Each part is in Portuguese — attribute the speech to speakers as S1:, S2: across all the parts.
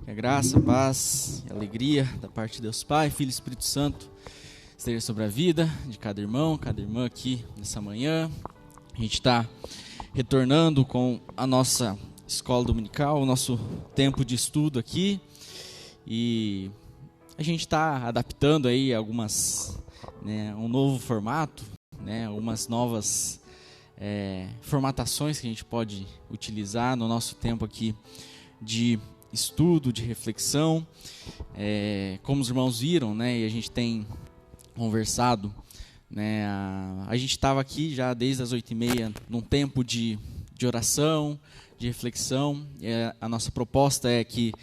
S1: Que a graça, a paz e a alegria da parte de Deus Pai, Filho e Espírito Santo esteja sobre a vida de cada irmão, cada irmã aqui nessa manhã. A gente está retornando com a nossa escola dominical, o nosso tempo de estudo aqui. E a gente está adaptando aí algumas, um novo formato, algumas novas formatações que a gente pode utilizar no nosso tempo aqui de estudo, de reflexão. Como os irmãos viram, e a gente tem conversado, a gente estava aqui já desde as 8h30 num tempo de oração, de reflexão. A nossa proposta é que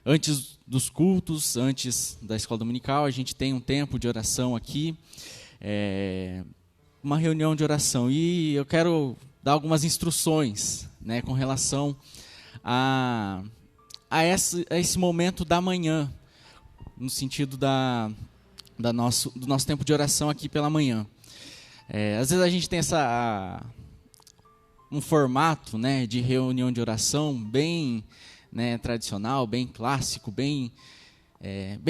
S1: antes dos cultos, antes da escola dominical, a gente tem um tempo de oração aqui, uma reunião de oração. E eu quero dar algumas instruções com relação a esse momento da manhã, no sentido do nosso tempo de oração aqui pela manhã. Às vezes a gente tem um formato de reunião de oração bem tradicional, bem clássico, bem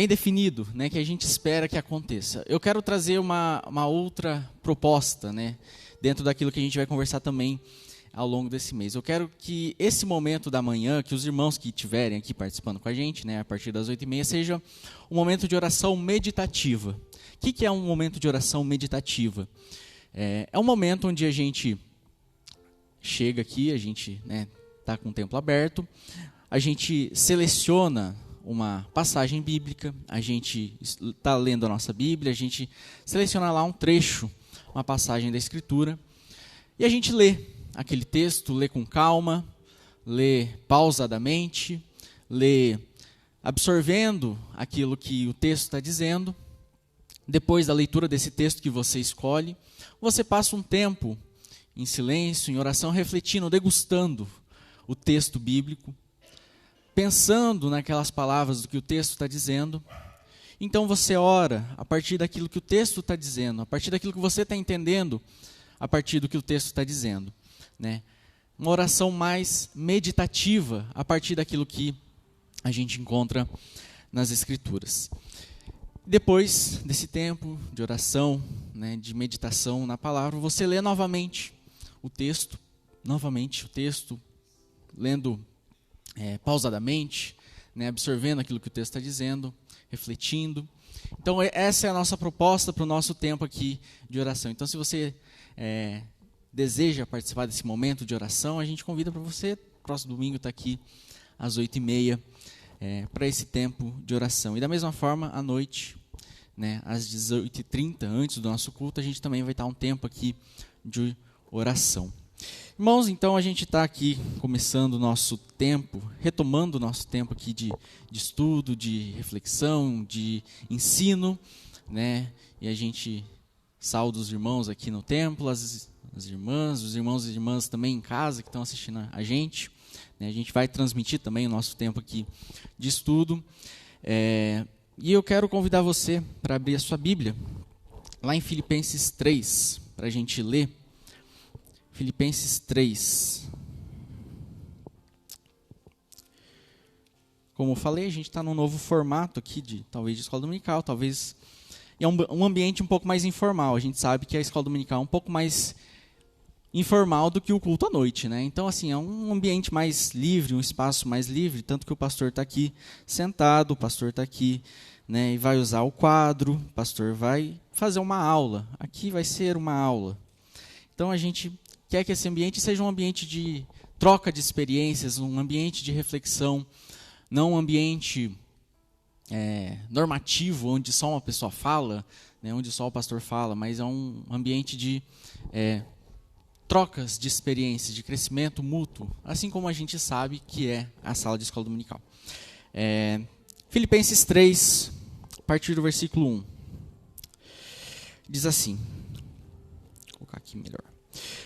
S1: definido, que a gente espera que aconteça. Eu quero trazer uma outra proposta, dentro daquilo que a gente vai conversar também ao longo desse mês. Eu quero que esse momento da manhã, que os irmãos que estiverem aqui participando com a gente, a partir das 8h30, seja um momento de oração meditativa. O que é um momento de oração meditativa? É um momento onde a gente chega aqui, a gente está com o templo aberto, a gente seleciona uma passagem bíblica, a gente está lendo a nossa Bíblia, a gente seleciona lá um trecho, uma passagem da Escritura, e a gente lê aquele texto, lê com calma, lê pausadamente, lê absorvendo aquilo que o texto está dizendo. Depois da leitura desse texto que você escolhe, você passa um tempo em silêncio, em oração, refletindo, degustando o texto bíblico, pensando naquelas palavras do que o texto está dizendo. Então você ora a partir daquilo que o texto está dizendo, a partir daquilo que você está entendendo, a partir do que o texto está dizendo. Uma oração mais meditativa a partir daquilo que a gente encontra nas Escrituras. Depois desse tempo de oração, de meditação na palavra, você lê novamente o texto, lendo pausadamente, absorvendo aquilo que o texto está dizendo, refletindo. Então essa é a nossa proposta para o nosso tempo aqui de oração. Então se você deseja participar desse momento de oração, a gente convida para você, próximo domingo, estar aqui às 8h30, para esse tempo de oração. E da mesma forma, à noite, às 18h30, antes do nosso culto, a gente também vai estar um tempo aqui de oração. Irmãos, então a gente está aqui começando o nosso tempo, retomando o nosso tempo aqui de estudo, de reflexão, de ensino, e a gente saúda os irmãos aqui no templo, as irmãs, os irmãos e irmãs também em casa que estão assistindo a gente. A gente vai transmitir também o nosso tempo aqui de estudo. E eu quero convidar você para abrir a sua Bíblia, lá em Filipenses 3, para a gente ler. Filipenses 3. Como eu falei, a gente está num novo formato aqui, talvez de escola dominical, talvez é um ambiente um pouco mais informal. A gente sabe que a escola dominical é um pouco mais informal do que o culto à noite, Então, assim, é um ambiente mais livre, um espaço mais livre, tanto que o pastor está aqui sentado, o pastor está aqui, e vai usar o quadro, o pastor vai fazer uma aula. Aqui vai ser uma aula. Então, a gente quer que esse ambiente seja um ambiente de troca de experiências, um ambiente de reflexão, não um ambiente normativo, onde só uma pessoa fala, onde só o pastor fala, mas é um ambiente de trocas de experiências, de crescimento mútuo, assim como a gente sabe que é a sala de escola dominical. Filipenses 3, a partir do versículo 1. Diz assim, vou colocar aqui melhor.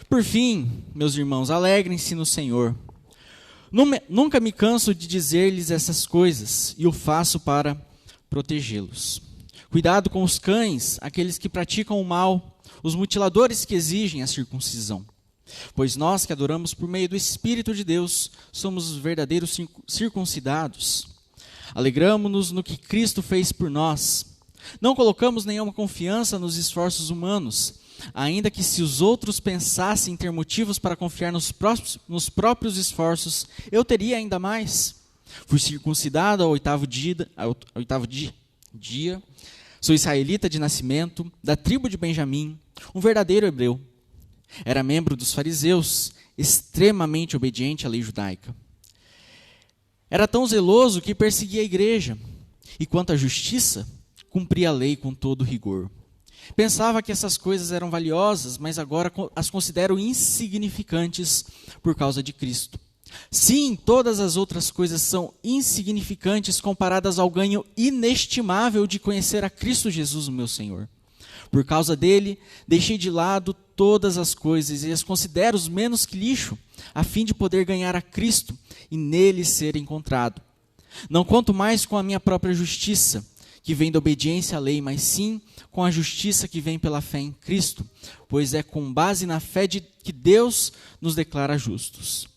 S1: Por fim, meus irmãos, alegrem-se no Senhor. Nunca me canso de dizer-lhes essas coisas, e o faço para protegê-los. Cuidado com os cães, aqueles que praticam o mal, os mutiladores que exigem a circuncisão. Pois nós que adoramos por meio do Espírito de Deus, somos os verdadeiros circuncidados. Alegramo-nos no que Cristo fez por nós. Não colocamos nenhuma confiança nos esforços humanos, ainda que se os outros pensassem ter motivos para confiar nos próprios esforços, eu teria ainda mais. Fui circuncidado ao oitavo dia, sou israelita de nascimento, da tribo de Benjamim, um verdadeiro hebreu. Era membro dos fariseus, extremamente obediente à lei judaica. Era tão zeloso que perseguia a igreja, e quanto à justiça, cumpria a lei com todo rigor. Pensava que essas coisas eram valiosas, mas agora as considero insignificantes por causa de Cristo. Sim, todas as outras coisas são insignificantes comparadas ao ganho inestimável de conhecer a Cristo Jesus, o meu Senhor. Por causa dele, deixei de lado todas as coisas e as considero menos que lixo, a fim de poder ganhar a Cristo e nele ser encontrado. Não conto mais com a minha própria justiça, que vem da obediência à lei, mas sim com a justiça que vem pela fé em Cristo, pois é com base na fé que Deus nos declara justos.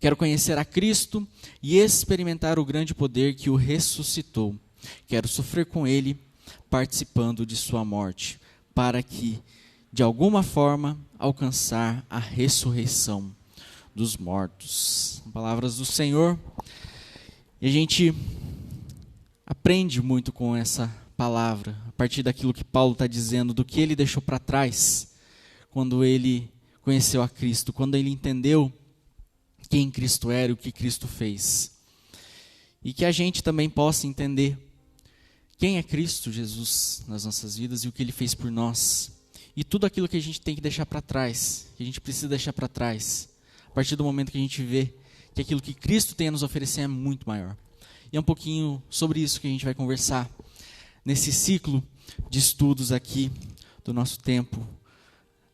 S1: Quero conhecer a Cristo e experimentar o grande poder que o ressuscitou. Quero sofrer com ele, participando de sua morte, para que, de alguma forma, alcançar a ressurreição dos mortos. Palavras do Senhor. E a gente aprende muito com essa palavra, a partir daquilo que Paulo está dizendo, do que ele deixou para trás, quando ele conheceu a Cristo, quando ele entendeu quem Cristo era e o que Cristo fez. E que a gente também possa entender quem é Cristo Jesus nas nossas vidas e o que ele fez por nós. E tudo aquilo que a gente tem que deixar para trás, que a gente precisa deixar para trás, a partir do momento que a gente vê que aquilo que Cristo tem a nos oferecer é muito maior. E é um pouquinho sobre isso que a gente vai conversar nesse ciclo de estudos aqui do nosso tempo,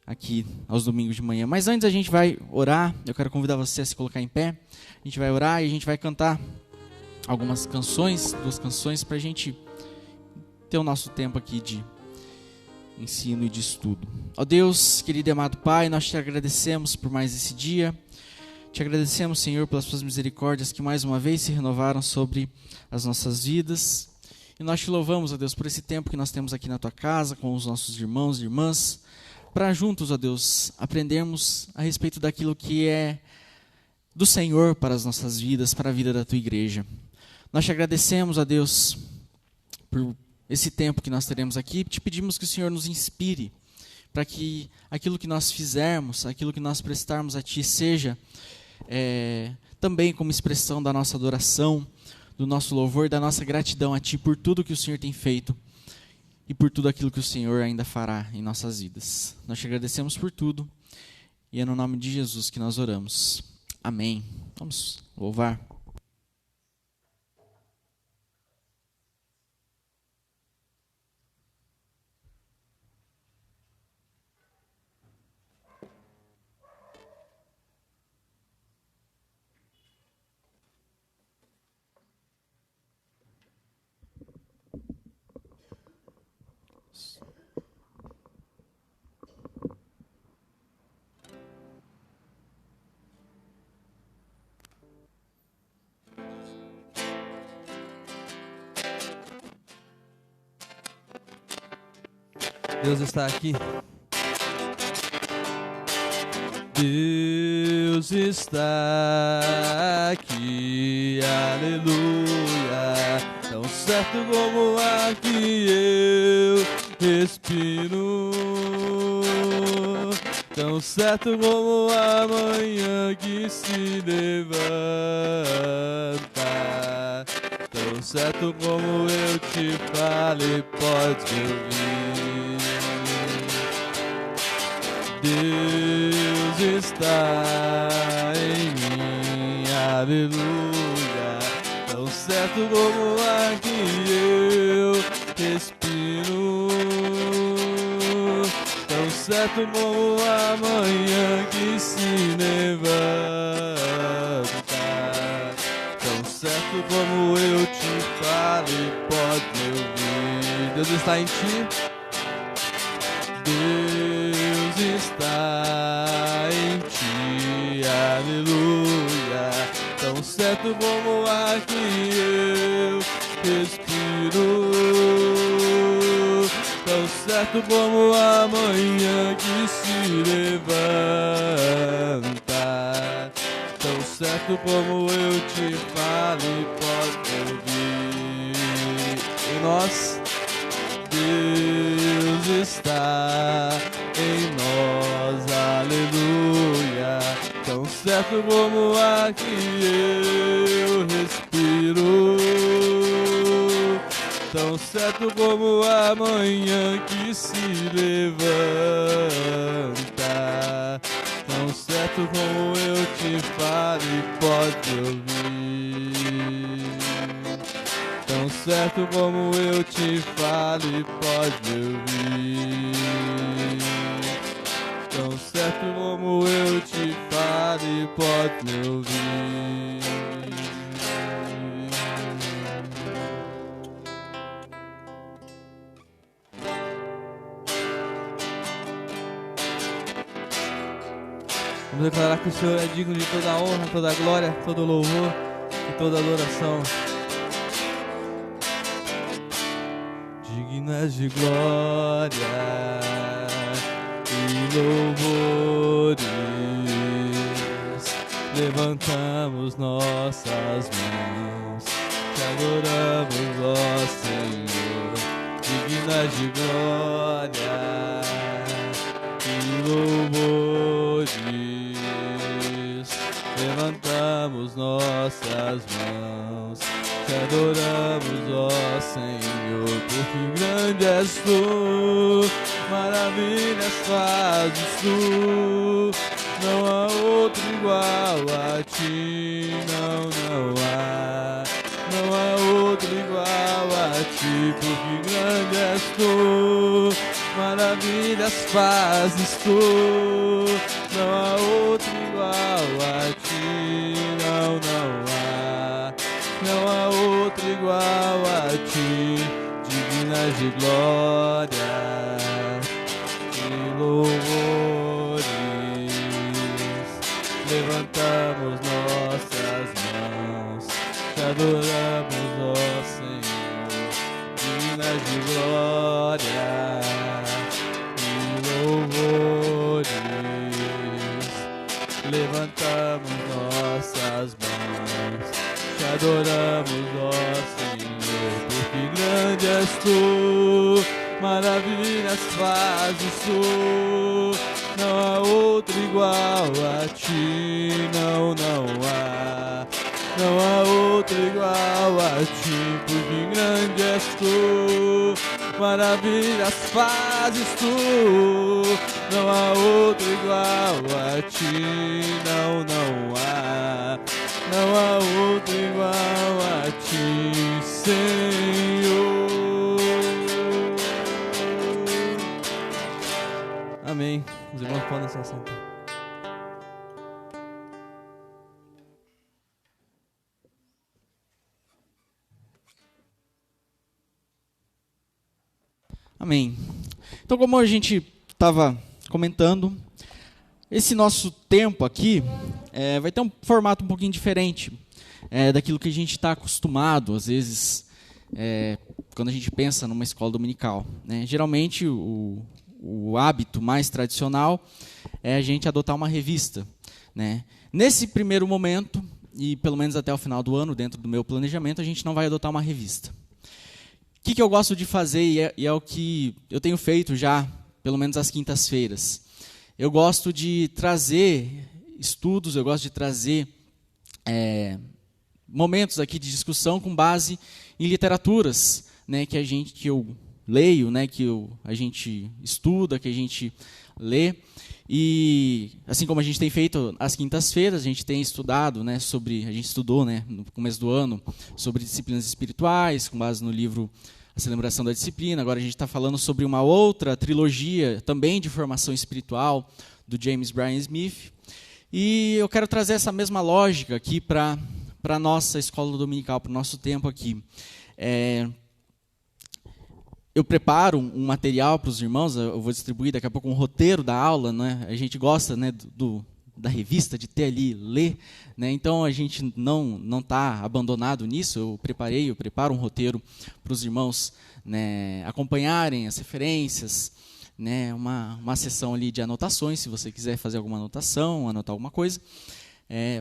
S1: aqui aos domingos de manhã. Mas antes a gente vai orar, eu quero convidar você a se colocar em pé. A gente vai orar e a gente vai cantar algumas canções, 2 canções, para a gente ter o nosso tempo aqui de ensino e de estudo. Ó Deus, querido e amado Pai, nós te agradecemos por mais esse dia. Te agradecemos, Senhor, pelas suas misericórdias que mais uma vez se renovaram sobre as nossas vidas. E nós te louvamos, ó Deus, por esse tempo que nós temos aqui na tua casa, com os nossos irmãos e irmãs, para juntos, ó Deus, aprendermos a respeito daquilo que é do Senhor para as nossas vidas, para a vida da tua igreja. Nós te agradecemos, ó Deus, por esse tempo que nós teremos aqui. Te pedimos que o Senhor nos inspire, para que aquilo que nós fizermos, aquilo que nós prestarmos a ti, seja também como expressão da nossa adoração, do nosso louvor, da nossa gratidão a ti por tudo que o Senhor tem feito e por tudo aquilo que o Senhor ainda fará em nossas vidas. Nós te agradecemos por tudo e é no nome de Jesus que nós oramos. Amém. Vamos louvar.
S2: Deus está aqui. Deus está aqui, aleluia. Tão certo como o ar que eu respiro, tão certo como a manhã que se levanta, tão certo como eu te falei, pode me ouvir. Deus está em mim, aleluia. Tão certo como o ar que eu respiro, tão certo como a manhã que se levanta, tão certo como eu te falei, pode me ouvir. Deus está em ti. Deus está em ti, aleluia. Tão certo como o ar que eu respiro. Tão certo como a manhã que se levanta, tão certo como eu te falo e pode ouvir. Em nós, Deus está em nós, aleluia. Tão certo como a que eu respiro, tão certo como a manhã que se levanta, tão certo como eu te falo e pode ouvir. Tão certo como eu te falo e pode ouvir. Tão certo como eu te falo e pode ouvir. Vamos declarar que o Senhor é digno de toda a honra, toda a glória, todo o louvor e toda a adoração. Dignas de glória e louvores, levantamos nossas mãos, te adoramos, ó Senhor. Dignas de glória e louvores, levantamos nossas mãos, te adoramos, ó Senhor, porque grande és tu, maravilhas fazes tu, não há outro igual a ti, não há outro igual a ti, porque grande és tu, maravilhas fazes tu, não há outro igual a ti, não há outro igual a ti, dignas de glória e louvores, levantamos nossas mãos, te adoramos, ó Senhor, dignas de glória e louvores, levantamos nossas mãos, te adoramos, ó Senhor, porque grande és tu, maravilhas fazes tu, não há outro igual a ti, não há outro igual a ti, porque grande és tu, maravilhas fazes tu, não há outro igual a ti, não há outro igual a ti, Senhor. Amém. Os irmãos podem se assentar.
S1: Amém. Então, como a gente estava comentando, esse nosso tempo aqui vai ter um formato um pouquinho diferente daquilo que a gente está acostumado, às vezes, quando a gente pensa numa escola dominical, né? Geralmente, o hábito mais tradicional é a gente adotar uma revista, né? Nesse primeiro momento, e pelo menos até o final do ano, dentro do meu planejamento, a gente não vai adotar uma revista. O que eu gosto de fazer, e é o que eu tenho feito já, pelo menos às quintas-feiras, eu gosto de trazer estudos, eu gosto de trazer momentos aqui de discussão com base em literaturas, né, que eu leio, né, a gente estuda, que a gente lê. E assim como a gente tem feito às quintas-feiras, a gente tem estudado, né, a gente estudou, né, no começo do ano sobre disciplinas espirituais, com base no livro A Celebração da Disciplina. Agora a gente está falando sobre uma outra trilogia, também de formação espiritual, do James Bryan Smith. E eu quero trazer essa mesma lógica aqui para a nossa escola dominical, para o nosso tempo aqui. Eu preparo um material para os irmãos, eu vou distribuir daqui a pouco um roteiro da aula, né? A gente gosta, né, da revista, de ter ali, ler, né? Então a gente não está abandonado nisso. Eu preparo um roteiro para os irmãos, né, acompanharem as referências, né, uma sessão ali de anotações, se você quiser fazer alguma anotação, anotar alguma coisa.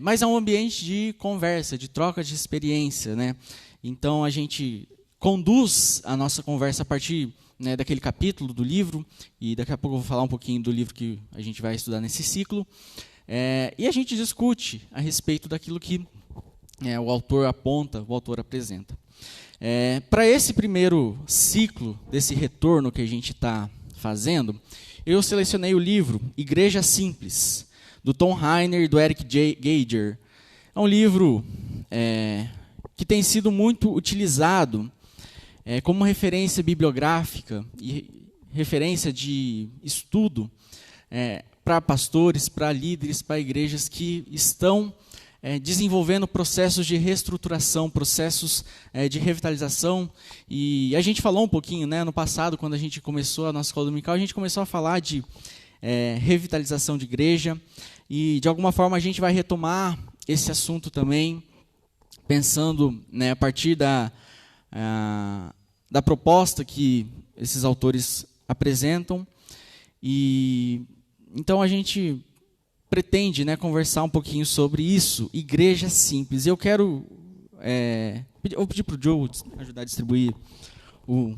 S1: Mas é um ambiente de conversa, de troca de experiência, né? Então a gente conduz a nossa conversa a partir, né, daquele capítulo do livro, e daqui a pouco eu vou falar um pouquinho do livro que a gente vai estudar nesse ciclo, e a gente discute a respeito daquilo que o autor aponta, o autor apresenta. Para esse primeiro ciclo, desse retorno que a gente está fazendo, eu selecionei o livro Igreja Simples, do Tom Rainer e do Eric Geiger. É um livro que tem sido muito utilizado como referência bibliográfica e referência de estudo para pastores, para líderes, para igrejas que estão desenvolvendo processos de reestruturação, processos de revitalização. E a gente falou um pouquinho, né, no passado, quando a gente começou a nossa escola dominical, a gente começou a falar de revitalização de igreja, e de alguma forma a gente vai retomar esse assunto também, pensando, né, a partir da proposta que esses autores apresentam. E então a gente pretende, né, conversar um pouquinho sobre isso, igreja simples. Eu quero vou pedir para o Joe ajudar a distribuir o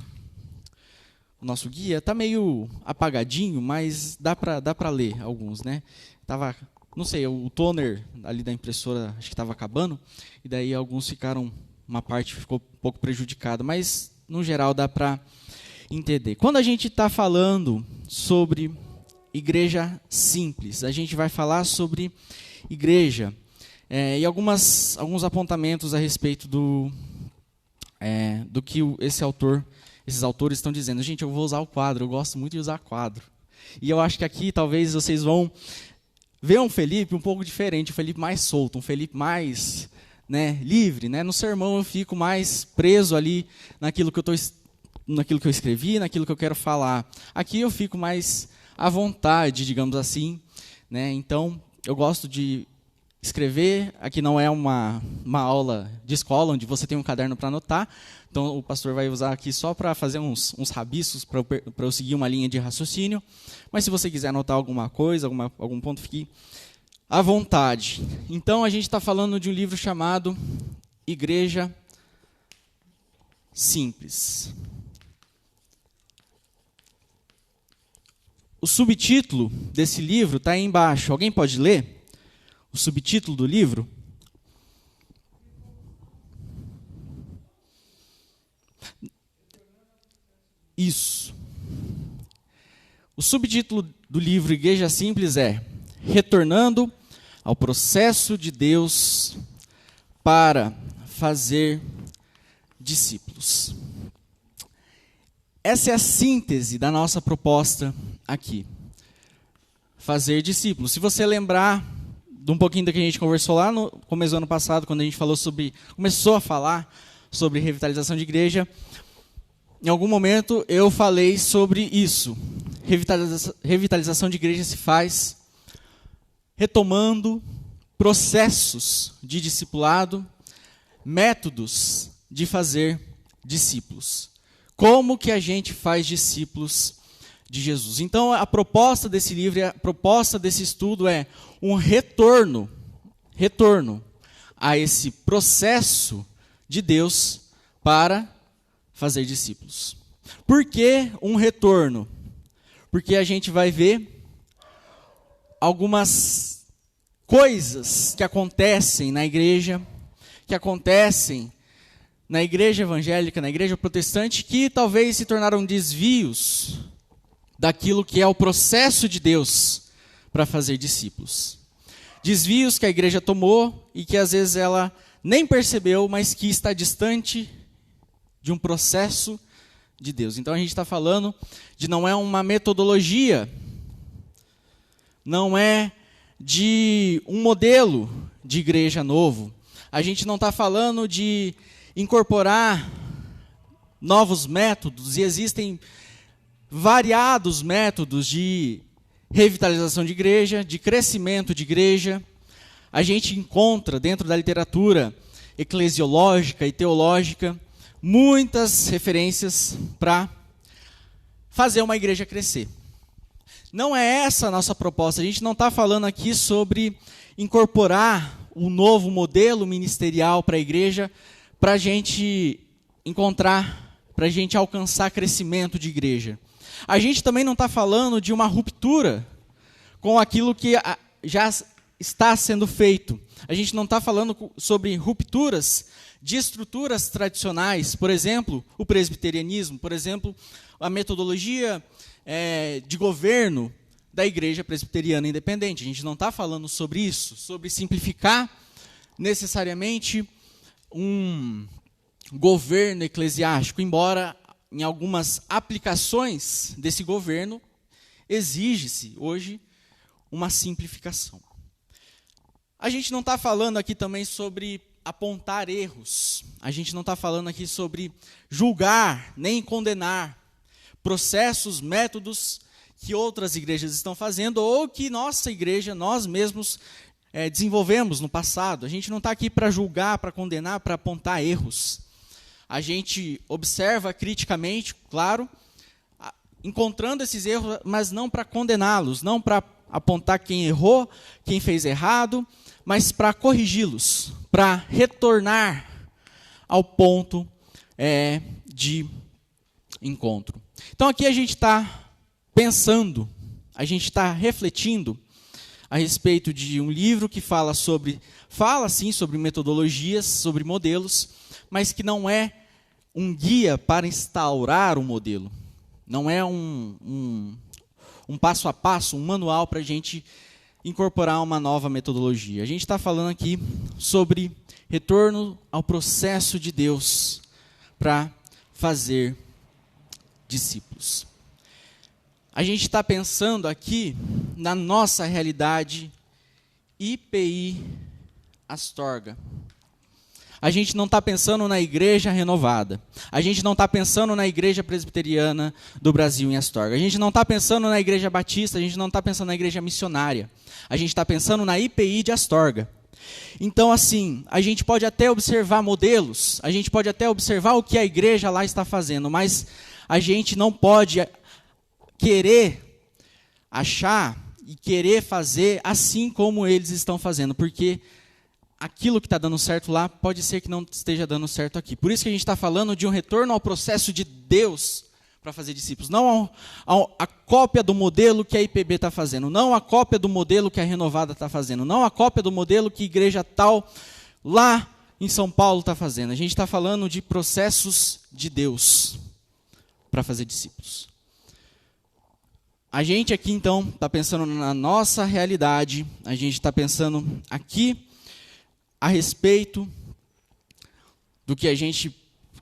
S1: nosso guia. Está meio apagadinho, mas dá para ler alguns, né? Não sei, o toner ali da impressora acho que estava acabando, e daí alguns uma parte ficou um pouco prejudicada, mas no geral dá para entender. Quando a gente está falando sobre igreja simples, a gente vai falar sobre igreja e alguns apontamentos a respeito do que esses autores estão dizendo. Gente, eu vou usar o quadro, eu gosto muito de usar quadro. E eu acho que aqui talvez vocês vão ver um Felipe um pouco diferente, um Felipe mais solto, um Felipe mais, né, livre, né? No sermão eu fico mais preso ali naquilo que eu escrevi, naquilo que eu quero falar. Aqui eu fico mais à vontade, digamos assim, né? Então eu gosto de escrever. Aqui não é uma aula de escola onde você tem um caderno para anotar. Então o pastor vai usar aqui só para fazer uns rabiscos para eu seguir uma linha de raciocínio. Mas se você quiser anotar alguma coisa, algum ponto, fique à vontade. Então a gente está falando de um livro chamado Igreja Simples. O subtítulo desse livro está aí embaixo. Alguém pode ler o subtítulo do livro? Isso. O subtítulo do livro Igreja Simples é Retornando ao processo de Deus para fazer discípulos. Essa é a síntese da nossa proposta aqui. Fazer discípulos. Se você lembrar de um pouquinho do que a gente conversou lá no começo do ano passado, quando a gente começou a falar sobre revitalização de igreja, em algum momento eu falei sobre isso. Revitalização de igreja se faz retomando processos de discipulado, métodos de fazer discípulos. Como que a gente faz discípulos de Jesus? Então, a proposta desse livro, a proposta desse estudo é um retorno a esse processo de Deus para fazer discípulos. Por que um retorno? Porque a gente vai ver algumas coisas que acontecem na igreja, que acontecem na igreja evangélica, na igreja protestante, que talvez se tornaram desvios daquilo que é o processo de Deus para fazer discípulos. Desvios que a igreja tomou e que às vezes ela nem percebeu, mas que está distante de um processo de Deus. Então a gente está falando de não é uma metodologia, não é de um modelo de igreja novo. A gente não está falando de incorporar novos métodos, e existem variados métodos de revitalização de igreja, de crescimento de igreja. A gente encontra dentro da literatura eclesiológica e teológica muitas referências para fazer uma igreja crescer. Não é essa a nossa proposta. A gente não está falando aqui sobre incorporar um novo modelo ministerial para a igreja, para a gente encontrar, para a gente alcançar crescimento de igreja. A gente também não está falando de uma ruptura com aquilo que já está sendo feito. A gente não está falando sobre rupturas de estruturas tradicionais, por exemplo, o presbiterianismo, por exemplo, a metodologia de governo da Igreja Presbiteriana Independente. A gente não está falando sobre isso, sobre simplificar necessariamente um governo eclesiástico, embora em algumas aplicações desse governo exige-se hoje uma simplificação. A gente não está falando aqui também sobre apontar erros, a gente não está falando aqui sobre julgar nem condenar processos, métodos que outras igrejas estão fazendo ou que nossa igreja, nós mesmos desenvolvemos no passado. A gente não está aqui para julgar, para condenar, para apontar erros. A gente observa criticamente, claro, encontrando esses erros, mas não para condená-los, não para apontar quem errou, quem fez errado, mas para corrigi-los, para retornar ao ponto de encontro. Então aqui a gente está pensando, a gente está refletindo a respeito de um livro que fala sim sobre metodologias, sobre modelos, mas que não é um guia para instaurar um modelo. Não é um passo a passo, um manual para a gente incorporar uma nova metodologia. A gente está falando aqui sobre retorno ao processo de Deus para fazer discípulos. A gente está pensando aqui na nossa realidade IPI Astorga. A gente não está pensando na igreja renovada. A gente não está pensando na igreja presbiteriana do Brasil em Astorga. A gente não está pensando na igreja batista, a gente não está pensando na igreja missionária. A gente está pensando na IPI de Astorga. Então, assim, a gente pode até observar modelos, a gente pode até observar o que a igreja lá está fazendo, mas a gente não pode querer achar e querer fazer assim como eles estão fazendo, porque aquilo que está dando certo lá pode ser que não esteja dando certo aqui. Por isso que a gente está falando de um retorno ao processo de Deus para fazer discípulos, não a cópia do modelo que a IPB está fazendo, não a cópia do modelo que a Renovada está fazendo, não a cópia do modelo que a igreja tal lá em São Paulo está fazendo. A gente está falando de processos de Deus para fazer discípulos. A gente aqui, então, está pensando na nossa realidade, a gente está pensando aqui a respeito do que a gente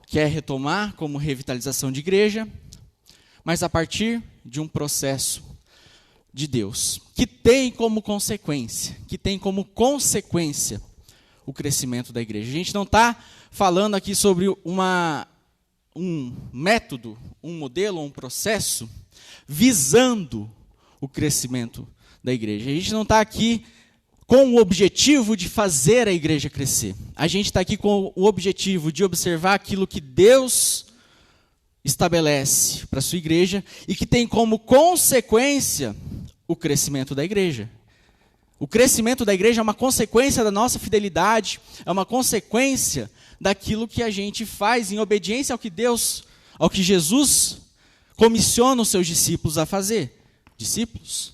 S1: quer retomar como revitalização de igreja, mas a partir de um processo de Deus, que tem como consequência o crescimento da igreja. A gente não está falando aqui sobre um método, um modelo, um processo visando o crescimento da igreja. A gente não está aqui com o objetivo de fazer a igreja crescer. A gente está aqui com o objetivo de observar aquilo que Deus estabelece para a sua igreja e que tem como consequência o crescimento da igreja. O crescimento da igreja é uma consequência da nossa fidelidade, é uma consequência daquilo que a gente faz em obediência ao que Jesus comissiona os seus discípulos a fazer. Discípulos.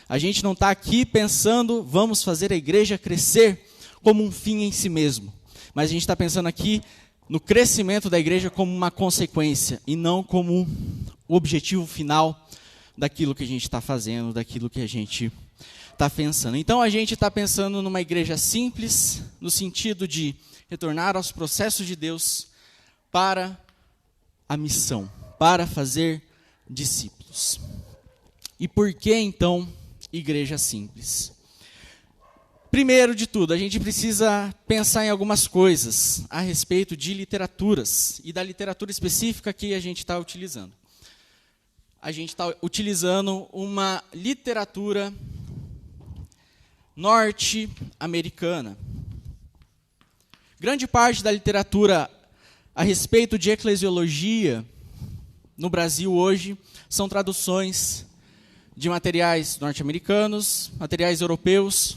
S1: A gente não está aqui pensando, vamos fazer a igreja crescer como um fim em si mesmo. Mas a gente está pensando aqui no crescimento da igreja como uma consequência e não como o objetivo final daquilo que a gente está fazendo, daquilo que a gente está pensando. Então a gente está pensando numa igreja simples, no sentido de retornar aos processos de Deus para a missão, para fazer discípulos. E por que então igreja simples? Primeiro de tudo, a gente precisa pensar em algumas coisas a respeito de literaturas e da literatura específica que a gente está utilizando. a gente está utilizando uma literatura norte-americana. Grande parte da literatura a respeito de eclesiologia no Brasil hoje são traduções de materiais norte-americanos, materiais europeus,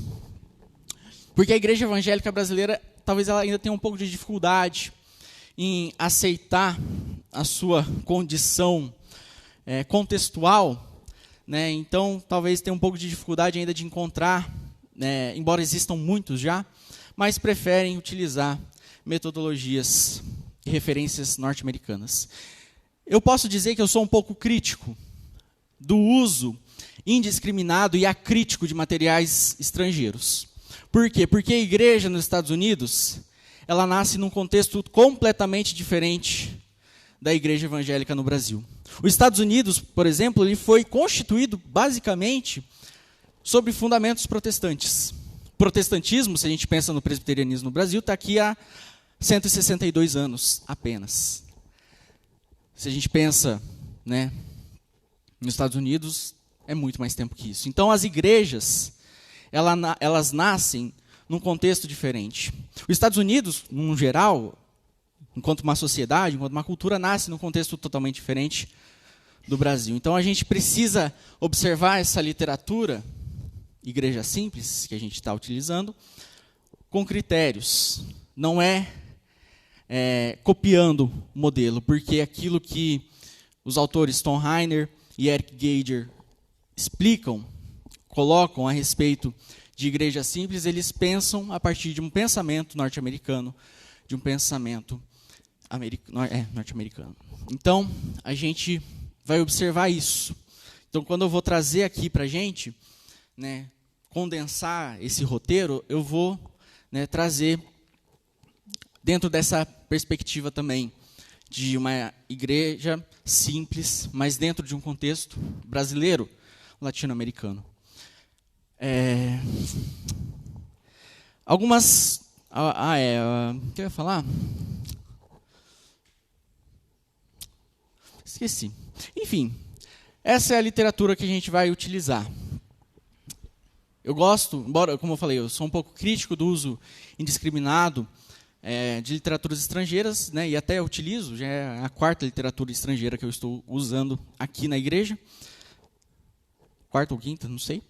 S1: porque a igreja evangélica brasileira, talvez ela ainda tenha um pouco de dificuldade em aceitar a sua condição contextual, né? Então talvez tenha um pouco de dificuldade ainda de encontrar, embora existam muitos já, mas preferem utilizar metodologias e referências norte-americanas. Eu posso dizer que eu sou um pouco crítico do uso indiscriminado e acrítico de materiais estrangeiros. Por quê? Porque a igreja nos Estados Unidos, ela nasce num contexto completamente diferente da igreja evangélica no Brasil. Os Estados Unidos, por exemplo, ele foi constituído basicamente sobre fundamentos protestantes. O protestantismo, se a gente pensa no presbiterianismo no Brasil, está aqui há 162 anos apenas. Se a gente pensa, né, nos Estados Unidos, é muito mais tempo que isso. Então, as igrejas, elas nascem num contexto diferente. Os Estados Unidos, no geral, enquanto uma sociedade, enquanto uma cultura, nasce num contexto totalmente diferente do Brasil. Então, a gente precisa observar essa literatura, igreja simples, que a gente está utilizando, com critérios. Não é copiando o modelo, porque aquilo que os autores Tom Rainer e Eric Geiger explicam, colocam a respeito de igreja simples, eles pensam a partir de um pensamento norte-americano, de um pensamento norte-americano. Então, a gente vai observar isso. Então, quando eu vou trazer aqui para a gente, né, condensar esse roteiro, eu vou, né, trazer dentro dessa perspectiva também de uma igreja simples, mas dentro de um contexto brasileiro, latino-americano. Algumas... o que eu ia falar? Esqueci. Enfim, essa é a literatura que a gente vai utilizar. Eu gosto, embora, como eu falei, eu sou um pouco crítico do uso indiscriminado de literaturas estrangeiras, né, e até utilizo, já é a quarta literatura estrangeira que eu estou usando aqui na igreja. Quarta ou quinta, não sei.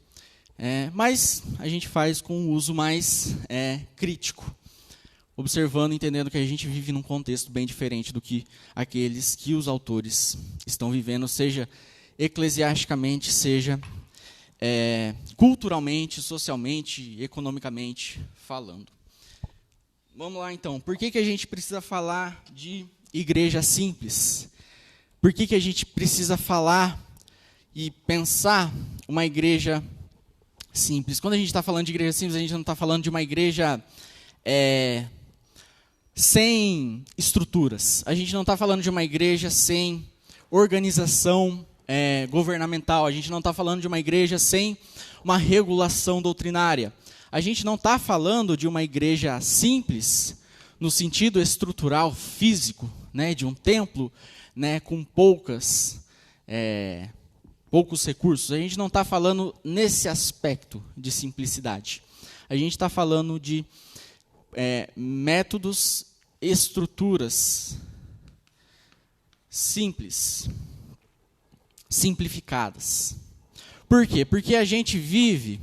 S1: Mas a gente faz com um uso mais crítico, observando, entendendo que a gente vive num contexto bem diferente do que aqueles que os autores estão vivendo, seja eclesiasticamente, seja culturalmente, socialmente, economicamente falando. Vamos lá, então. Por que a gente precisa falar de igreja simples? Por que a gente precisa falar e pensar uma igreja simples? Quando a gente está falando de igreja simples, a gente não está falando de uma igreja sem estruturas. A gente não está falando de uma igreja sem organização governamental. A gente não está falando de uma igreja sem uma regulação doutrinária. A gente não está falando de uma igreja simples no sentido estrutural, físico, né, de um templo, né, com poucos recursos. A gente não está falando nesse aspecto de simplicidade. A gente está falando de métodos, estruturas simples, simplificadas. Por quê? Porque a gente vive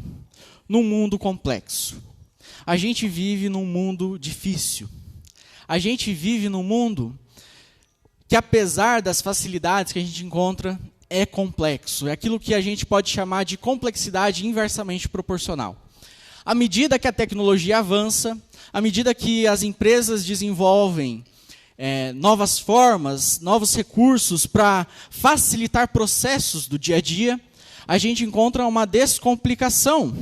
S1: num mundo complexo. A gente vive num mundo difícil. A gente vive num mundo que, apesar das facilidades que a gente encontra, é complexo. É aquilo que a gente pode chamar de complexidade inversamente proporcional. À medida que a tecnologia avança, à medida que as empresas desenvolvem novas formas, novos recursos para facilitar processos do dia a dia, a gente encontra uma descomplicação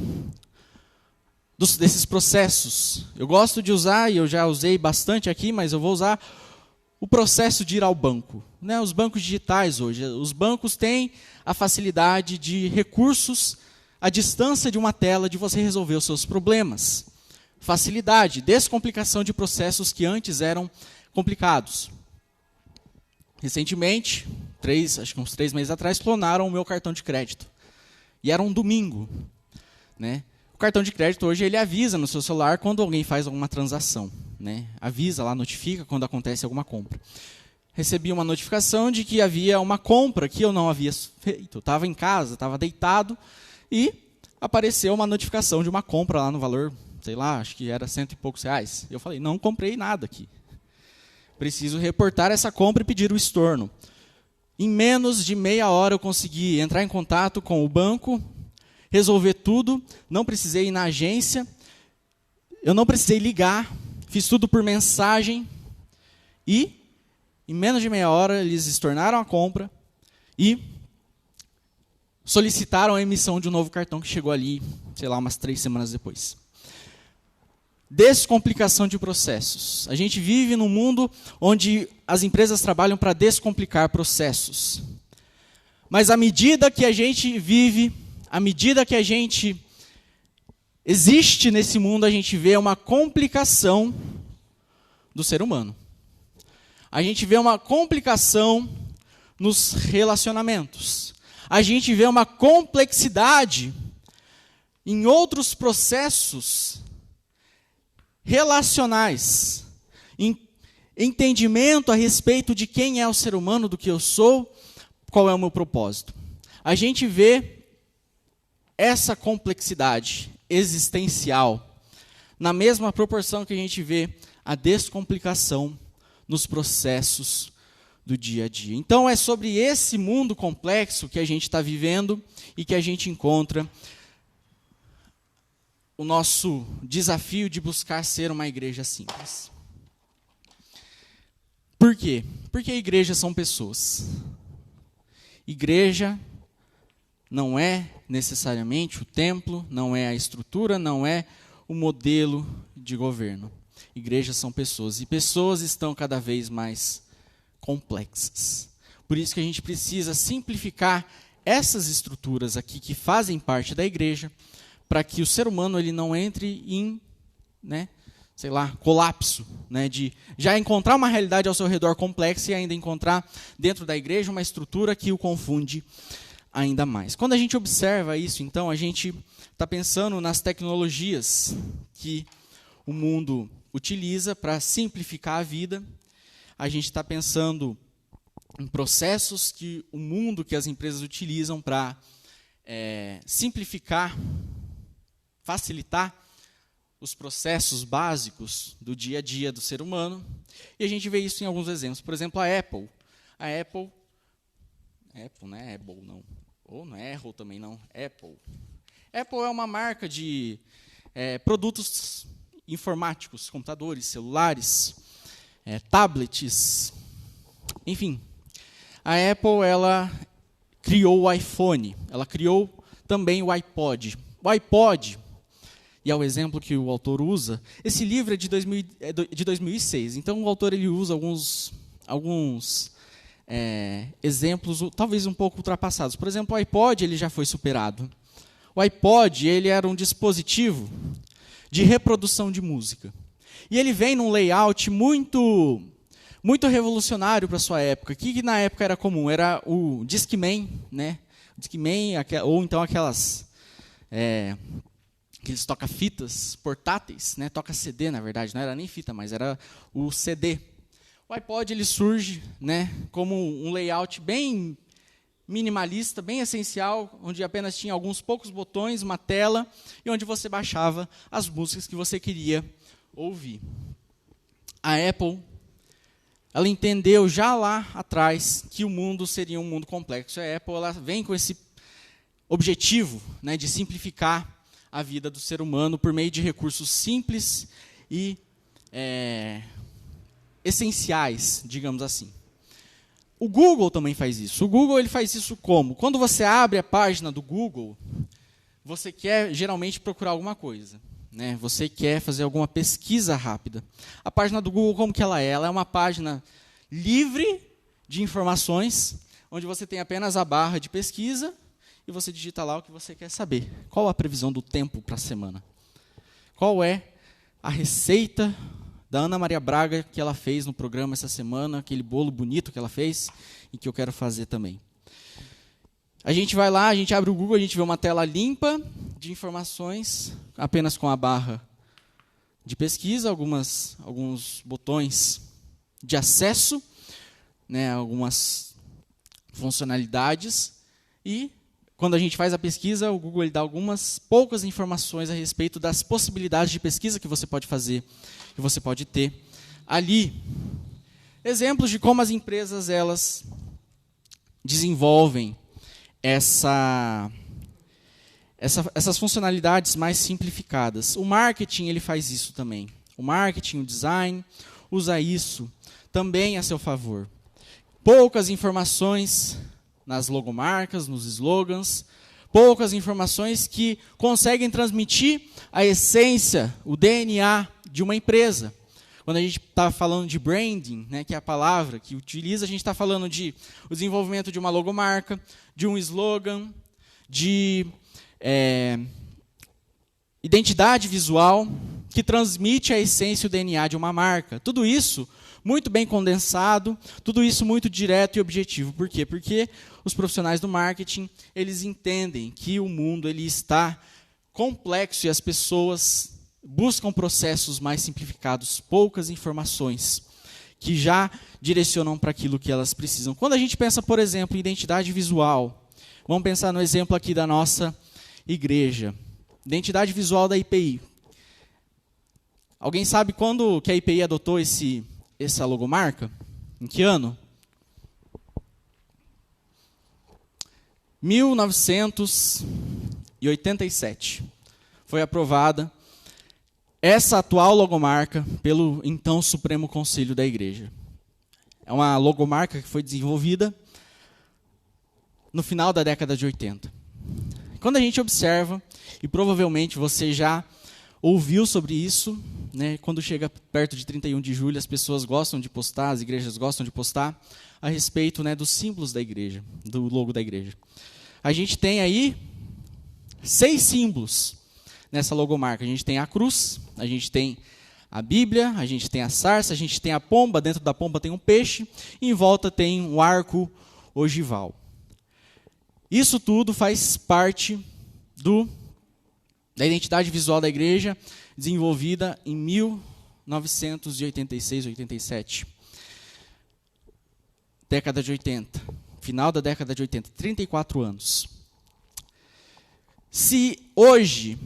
S1: desses processos. Eu gosto de usar, e eu já usei bastante aqui, mas eu vou usar o processo de ir ao banco. Né? Os bancos digitais hoje, os bancos têm a facilidade de recursos à distância de uma tela de você resolver os seus problemas. Facilidade, descomplicação de processos que antes eram complicados. Recentemente, acho que uns 3 meses atrás, clonaram o meu cartão de crédito. E era um domingo, né? O cartão de crédito hoje ele avisa no seu celular quando alguém faz alguma transação, né? Avisa lá, notifica quando acontece alguma compra. Recebi uma notificação de que havia uma compra que eu não havia feito. Estava em casa, estava deitado e apareceu uma notificação de uma compra lá no valor, sei lá, acho que era R$100 e poucos. Eu falei, não comprei nada aqui. Preciso reportar essa compra e pedir o estorno. Em menos de meia hora eu consegui entrar em contato com o banco, resolver tudo, não precisei ir na agência, eu não precisei ligar, fiz tudo por mensagem e, em menos de meia hora, eles estornaram a compra e solicitaram a emissão de um novo cartão que chegou ali, sei lá, umas 3 semanas depois. Descomplicação de processos. A gente vive num mundo onde as empresas trabalham para descomplicar processos. Mas à medida que a gente vive, à medida que a gente existe nesse mundo, a gente vê uma complicação do ser humano. A gente vê uma complicação nos relacionamentos. A gente vê uma complexidade em outros processos relacionais, entendimento a respeito de quem é o ser humano, do que eu sou, qual é o meu propósito. A gente vê essa complexidade existencial na mesma proporção que a gente vê a descomplicação nos processos do dia a dia. Então é sobre esse mundo complexo que a gente está vivendo e que a gente encontra o nosso desafio de buscar ser uma igreja simples. Por quê? Porque igrejas são pessoas. Igreja não é necessariamente o templo, não é a estrutura, não é o modelo de governo. Igrejas são pessoas, e pessoas estão cada vez mais complexas. Por isso que a gente precisa simplificar essas estruturas aqui que fazem parte da igreja, para que o ser humano ele não entre em, colapso, de já encontrar uma realidade ao seu redor complexa e ainda encontrar dentro da igreja uma estrutura que o confunde ainda mais. Quando a gente observa isso, então, a gente está pensando nas tecnologias que o mundo utiliza para simplificar a vida. A gente está pensando em processos que o mundo, que as empresas utilizam para simplificar, facilitar os processos básicos do dia a dia do ser humano. E a gente vê isso em alguns exemplos. Por exemplo, a Apple. A Apple não é Apple, não. Ou não é Apple também, não. Apple. Apple é uma marca de produtos informáticos, computadores, celulares, tablets, enfim. A Apple, ela criou o iPhone, ela criou também o iPod. O iPod, e é o exemplo que o autor usa, esse livro é de 2006, então o autor ele usa alguns exemplos, talvez um pouco ultrapassados. Por exemplo, o iPod ele já foi superado. O iPod ele era um dispositivo de reprodução de música. E ele vem num layout muito revolucionário para a sua época. O que na época era comum? Era o Discman, Discman, ou então aqueles toca-fitas portáteis, toca CD, na verdade, não era nem fita, mas era o CD. O iPod ele surge como um layout bem minimalista, bem essencial, onde apenas tinha alguns poucos botões, uma tela, e onde você baixava as músicas que você queria ouvir. A Apple, ela entendeu já lá atrás que o mundo seria um mundo complexo. A Apple ela vem com esse objetivo de simplificar a vida do ser humano por meio de recursos simples e essenciais, digamos assim. O Google também faz isso. O Google ele faz isso como? Quando você abre a página do Google, você quer geralmente procurar alguma coisa. Você quer fazer alguma pesquisa rápida. A página do Google, como que ela é? Ela é uma página livre de informações, onde você tem apenas a barra de pesquisa e você digita lá o que você quer saber. Qual a previsão do tempo para a semana? Qual é a receita da Ana Maria Braga, que ela fez no programa essa semana, aquele bolo bonito que ela fez e que eu quero fazer também. A gente vai lá, a gente abre o Google, a gente vê uma tela limpa de informações, apenas com a barra de pesquisa, alguns botões de acesso, né, algumas funcionalidades, e quando a gente faz a pesquisa, o Google ele dá algumas poucas informações a respeito das possibilidades de pesquisa que você pode fazer, que você pode ter ali. Exemplos de como as empresas elas desenvolvem essas funcionalidades mais simplificadas. O marketing ele faz isso também. O marketing, o design, usa isso também a seu favor. Poucas informações nas logomarcas, nos slogans, poucas informações que conseguem transmitir a essência, o DNA de uma empresa. Quando a gente está falando de branding, né, que é a palavra que utiliza, a gente está falando de o desenvolvimento de uma logomarca, de um slogan, de identidade visual que transmite a essência e o DNA de uma marca. Tudo isso muito bem condensado, tudo isso muito direto e objetivo. Por quê? Porque os profissionais do marketing, eles entendem que o mundo ele está complexo e as pessoas buscam processos mais simplificados, poucas informações, que já direcionam para aquilo que elas precisam. Quando a gente pensa, por exemplo, em identidade visual, vamos pensar no exemplo aqui da nossa igreja. Identidade visual da IPI. Alguém sabe quando que a IPI adotou essa logomarca? Em que ano? 1987. Foi aprovada essa atual logomarca pelo então Supremo Conselho da Igreja. É uma logomarca que foi desenvolvida no final da década de 80. Quando a gente observa, e provavelmente você já ouviu sobre isso, né, quando chega perto de 31 de julho, as pessoas gostam de postar, as igrejas gostam de postar, a respeito, né, dos símbolos da igreja, do logo da igreja. A gente tem aí 6 símbolos nessa logomarca. A gente tem a cruz, a gente tem a Bíblia, a gente tem a sarça, a gente tem a pomba, dentro da pomba tem um peixe, e em volta tem um arco ogival. Isso tudo faz parte da identidade visual da igreja, desenvolvida em 1986, 87. Década de 80. Final da década de 80, 34 anos. Se hoje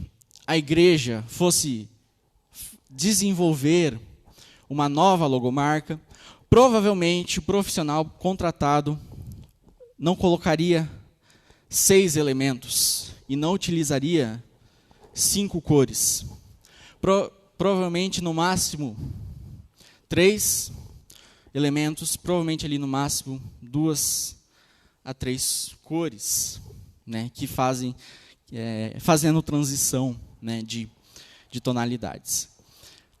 S1: a igreja fosse desenvolver uma nova logomarca, provavelmente o profissional contratado não colocaria 6 elementos e não utilizaria 5 cores. Provavelmente, no máximo, 3 elementos, provavelmente ali no máximo 2 a 3 cores, né, que fazendo transição, né, de tonalidades.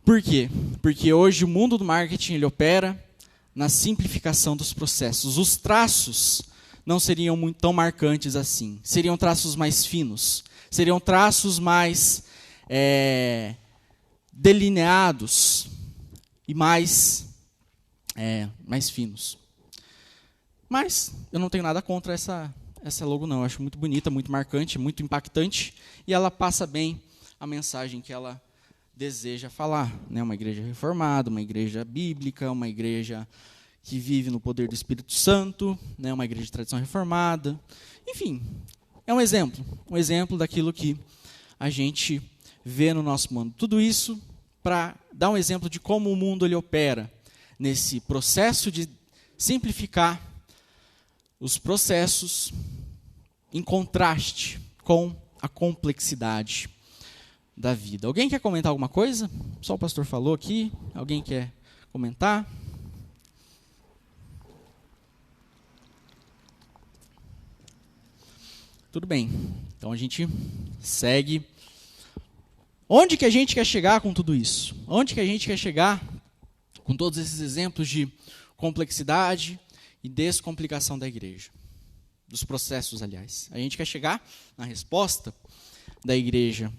S1: Por quê? Porque hoje o mundo do marketing ele opera na simplificação dos processos. Os traços não seriam tão marcantes assim. Seriam traços mais finos. Seriam traços mais delineados e mais finos. Mas eu não tenho nada contra essa logo, não. Eu acho muito bonita, muito marcante, muito impactante. E ela passa bem a mensagem que ela deseja falar. Né? Uma igreja reformada, uma igreja bíblica, uma igreja que vive no poder do Espírito Santo, né? Uma igreja de tradição reformada. Enfim, é um exemplo daquilo que a gente vê no nosso mundo. Tudo isso para dar um exemplo de como o mundo ele opera nesse processo de simplificar os processos em contraste com a complexidade da vida. Alguém quer comentar alguma coisa? Só o pastor falou aqui. Alguém quer comentar? Tudo bem. Então a gente segue. Onde que a gente quer chegar com tudo isso? Onde que a gente quer chegar com todos esses exemplos de complexidade e descomplicação da igreja? Dos processos, aliás. A gente quer chegar na resposta da igreja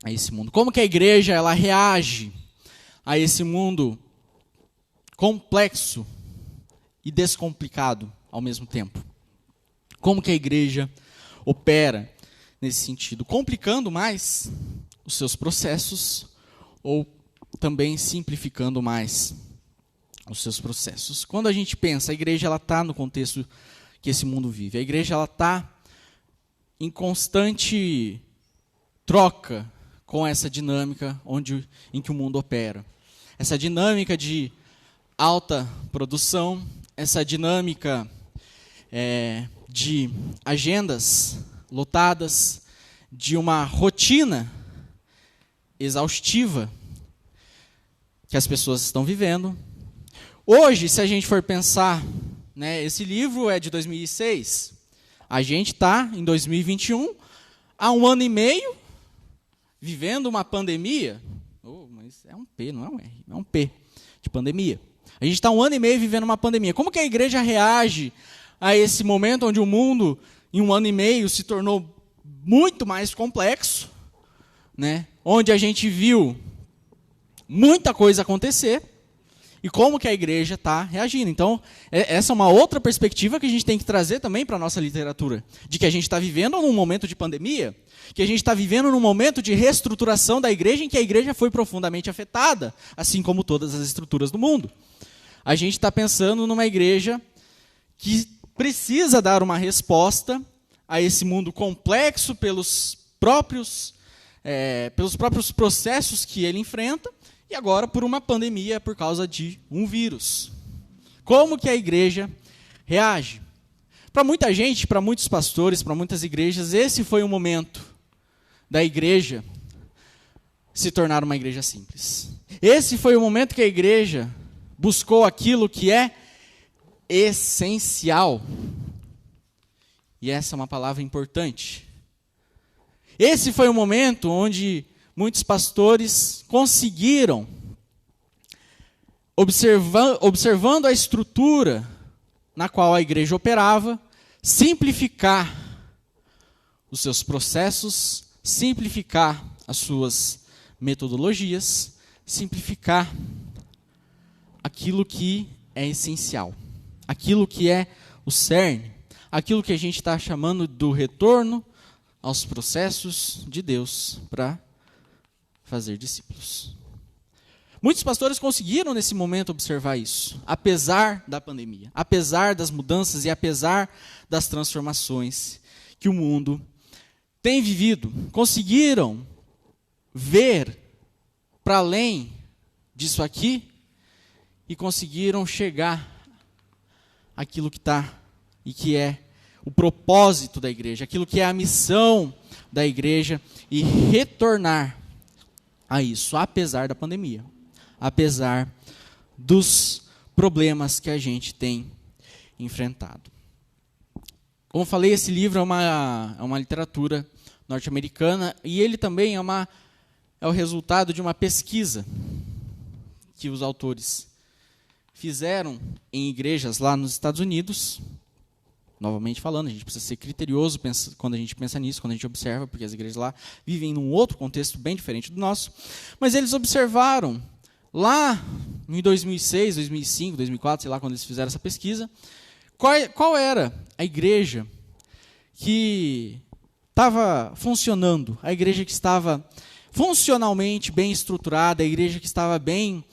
S1: a esse mundo. Como que a igreja ela reage a esse mundo complexo e descomplicado ao mesmo tempo? Como que a igreja opera nesse sentido? Complicando mais os seus processos ou também simplificando mais os seus processos? Quando a gente pensa, a igreja está no contexto que esse mundo vive. A igreja está em constante troca com essa dinâmica em que o mundo opera. Essa dinâmica de alta produção, essa dinâmica de agendas lotadas, de uma rotina exaustiva que as pessoas estão vivendo. Hoje, se a gente for pensar, né, esse livro é de 2006, a gente está em 2021, há 1 ano e meio, vivendo uma pandemia. Mas é um P, não é um R, é um P, de pandemia. A gente está 1 ano e meio vivendo uma pandemia. Como que a igreja reage a esse momento onde o mundo, em 1 ano e meio, se tornou muito mais complexo, né? Onde a gente viu muita coisa acontecer, e como que a igreja está reagindo? Então, essa é uma outra perspectiva que a gente tem que trazer também para a nossa literatura, de que a gente está vivendo num momento de pandemia, que a gente está vivendo num momento de reestruturação da igreja, em que a igreja foi profundamente afetada, assim como todas as estruturas do mundo. A gente está pensando numa igreja que precisa dar uma resposta a esse mundo complexo pelos próprios processos que ele enfrenta, e agora por uma pandemia por causa de um vírus. Como que a igreja reage? Para muita gente, para muitos pastores, para muitas igrejas, esse foi o momento da igreja se tornar uma igreja simples. Esse foi o momento que a igreja buscou aquilo que é essencial. E essa é uma palavra importante. Esse foi o momento onde muitos pastores conseguiram, observando a estrutura na qual a igreja operava, simplificar os seus processos, simplificar as suas metodologias, simplificar aquilo que é essencial, aquilo que é o cerne, aquilo que a gente está chamando do retorno aos processos de Deus para fazer discípulos. Muitos pastores conseguiram nesse momento observar isso, apesar da pandemia, apesar das mudanças e apesar das transformações que o mundo tem vivido. Conseguiram ver para além disso aqui e conseguiram chegar àquilo que está e que é o propósito da igreja, aquilo que é a missão da igreja e retornar a isso, apesar da pandemia, apesar dos problemas que a gente tem enfrentado. Como falei, esse livro é uma literatura norte-americana e ele também é o resultado de uma pesquisa que os autores fizeram em igrejas lá nos Estados Unidos. Novamente falando, a gente precisa ser criterioso quando a gente pensa nisso, quando a gente observa, porque as igrejas lá vivem num outro contexto bem diferente do nosso. Mas eles observaram, lá em 2006, 2005, 2004, sei lá, quando eles fizeram essa pesquisa, qual era a igreja que estava funcionando, a igreja que estava funcionalmente bem estruturada, a igreja que estava bem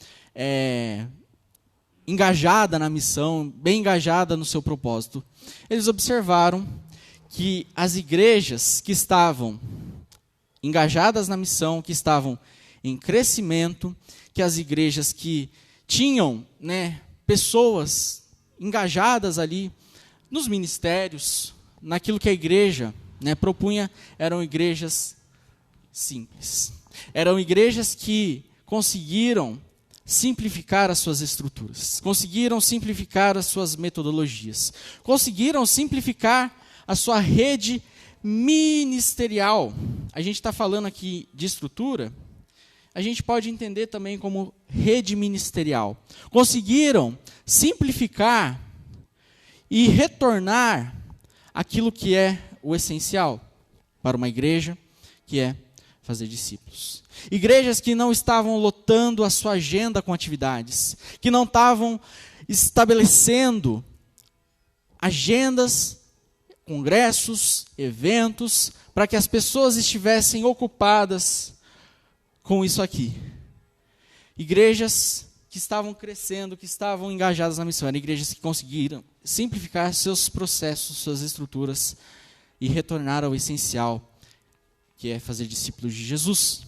S1: engajada na missão, bem engajada no seu propósito. Eles observaram que as igrejas que estavam engajadas na missão, que estavam em crescimento, que as igrejas que tinham, pessoas engajadas ali nos ministérios, naquilo que a igreja propunha, eram igrejas simples. Eram igrejas que conseguiram simplificar as suas estruturas, conseguiram simplificar as suas metodologias, conseguiram simplificar a sua rede ministerial. A gente está falando aqui de estrutura, a gente pode entender também como rede ministerial. Conseguiram simplificar e retornar aquilo que é o essencial para uma igreja, que é fazer discípulos. Igrejas que não estavam lotando a sua agenda com atividades, que não estavam estabelecendo agendas, congressos, eventos, para que as pessoas estivessem ocupadas com isso aqui. Igrejas que estavam crescendo, que estavam engajadas na missão, eram igrejas que conseguiram simplificar seus processos, suas estruturas e retornar ao essencial, que é fazer discípulos de Jesus.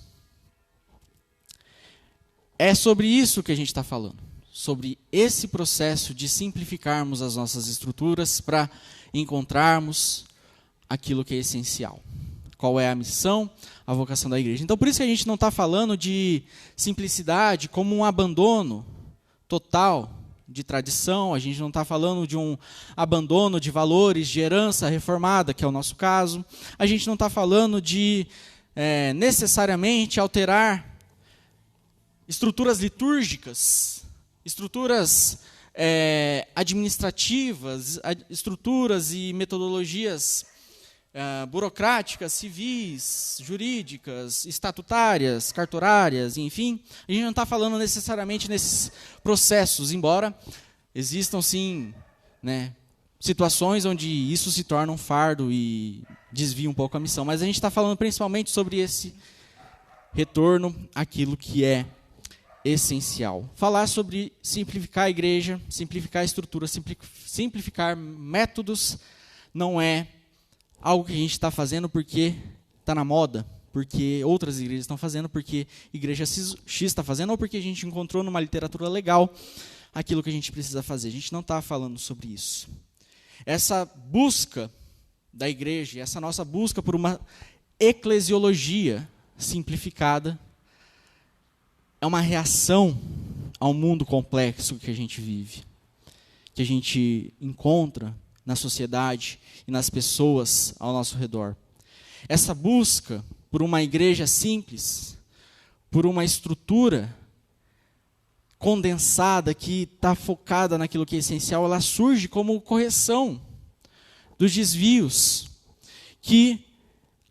S1: É sobre isso que a gente está falando, sobre esse processo de simplificarmos as nossas estruturas para encontrarmos aquilo que é essencial. Qual é a missão, a vocação da igreja. Então, por isso que a gente não está falando de simplicidade como um abandono total de tradição, a gente não está falando de um abandono de valores, de herança reformada, que é o nosso caso. A gente não está falando de necessariamente alterar estruturas litúrgicas, estruturas administrativas, estruturas e metodologias burocráticas, civis, jurídicas, estatutárias, cartorárias, enfim. A gente não está falando necessariamente nesses processos, embora existam, sim, situações onde isso se torna um fardo e desvia um pouco a missão. Mas a gente está falando principalmente sobre esse retorno àquilo que é essencial. Falar sobre simplificar a igreja, simplificar a estrutura, simplificar métodos, não é algo que a gente está fazendo porque está na moda, porque outras igrejas estão fazendo, porque igreja X está fazendo, ou porque a gente encontrou numa literatura legal aquilo que a gente precisa fazer. A gente não está falando sobre isso. Essa busca da igreja, essa nossa busca por uma eclesiologia simplificada, é uma reação ao mundo complexo que a gente vive, que a gente encontra na sociedade e nas pessoas ao nosso redor. Essa busca por uma igreja simples, por uma estrutura condensada que está focada naquilo que é essencial, ela surge como correção dos desvios que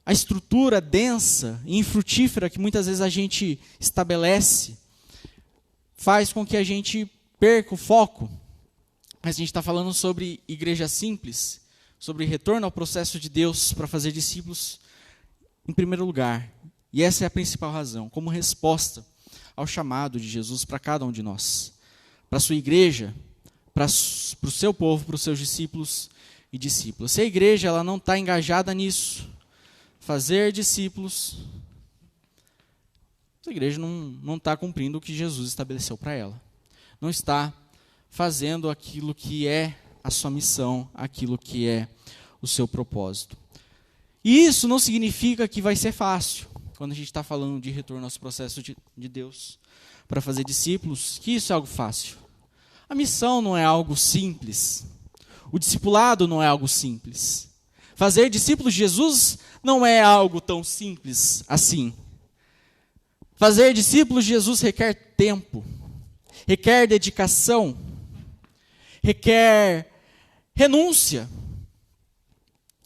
S1: a estrutura densa e infrutífera que muitas vezes a gente estabelece faz com que a gente perca o foco. Mas a gente está falando sobre igreja simples, sobre retorno ao processo de Deus para fazer discípulos em primeiro lugar. E essa é a principal razão, como resposta ao chamado de Jesus para cada um de nós. Para a sua igreja, para o seu povo, para os seus discípulos e discípulas. Se a igreja ela não está engajada nisso, fazer discípulos, a igreja não está cumprindo o que Jesus estabeleceu para ela. Não está fazendo aquilo que é a sua missão, aquilo que é o seu propósito. E isso não significa que vai ser fácil, quando a gente está falando de retorno aos processos de Deus, para fazer discípulos, que isso é algo fácil. A missão não é algo simples. O discipulado não é algo simples. Fazer discípulos de Jesus não é algo tão simples assim. Fazer discípulos de Jesus requer tempo, requer dedicação, requer renúncia.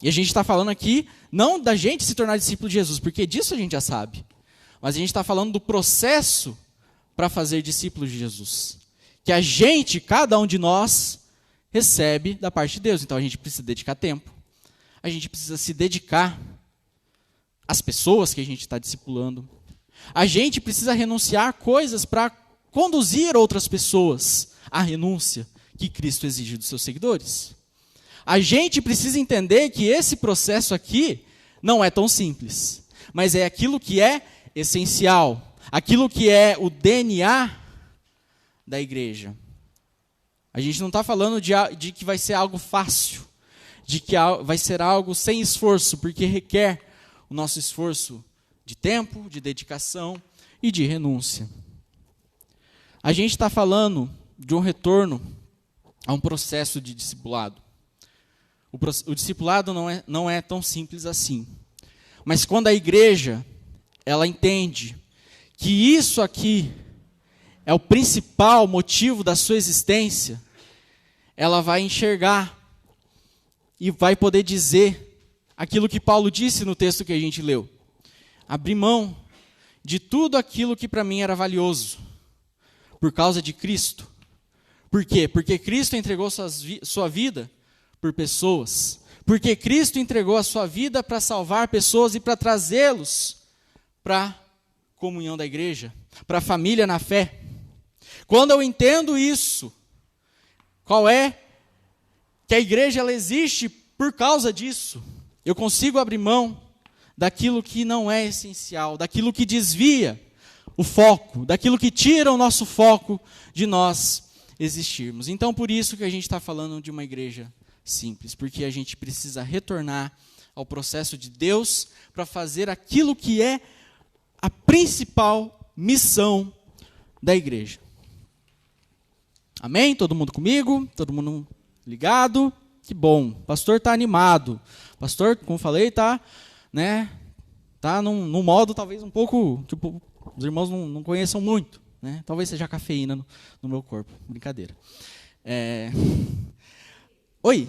S1: E a gente está falando aqui, não da gente se tornar discípulo de Jesus, porque disso a gente já sabe. Mas a gente está falando do processo para fazer discípulos de Jesus. Que a gente, cada um de nós, recebe da parte de Deus. Então a gente precisa dedicar tempo. A gente precisa se dedicar às pessoas que a gente está discipulando. A gente precisa renunciar coisas para conduzir outras pessoas à renúncia que Cristo exige dos seus seguidores. A gente precisa entender que esse processo aqui não é tão simples, mas é aquilo que é essencial, aquilo que é o DNA da igreja. A gente não está falando de que vai ser algo fácil, de que vai ser algo sem esforço, porque requer o nosso esforço de tempo, de dedicação e de renúncia. A gente está falando de um retorno a um processo de discipulado. O discipulado não é tão simples assim. Mas quando a igreja ela entende que isso aqui é o principal motivo da sua existência, ela vai enxergar e vai poder dizer aquilo que Paulo disse no texto que a gente leu. abrir mão de tudo aquilo que para mim era valioso, por causa de Cristo. Por quê? Porque Cristo entregou sua vida por pessoas. Porque Cristo entregou a sua vida para salvar pessoas e para trazê-los para a comunhão da igreja, para a família na fé. Quando eu entendo isso, qual é? Que a igreja ela existe por causa disso. Eu consigo abrir mão daquilo que não é essencial, daquilo que desvia o foco, daquilo que tira o nosso foco de nós existirmos. Então, por isso que a gente está falando de uma igreja simples, porque a gente precisa retornar ao processo de Deus para fazer aquilo que é a principal missão da igreja. Amém? Todo mundo comigo? Todo mundo ligado? Que bom. O pastor está animado. O pastor, como falei, está num modo talvez um pouco que os irmãos não conheçam muito. Né? Talvez seja a cafeína no meu corpo. Brincadeira. Oi?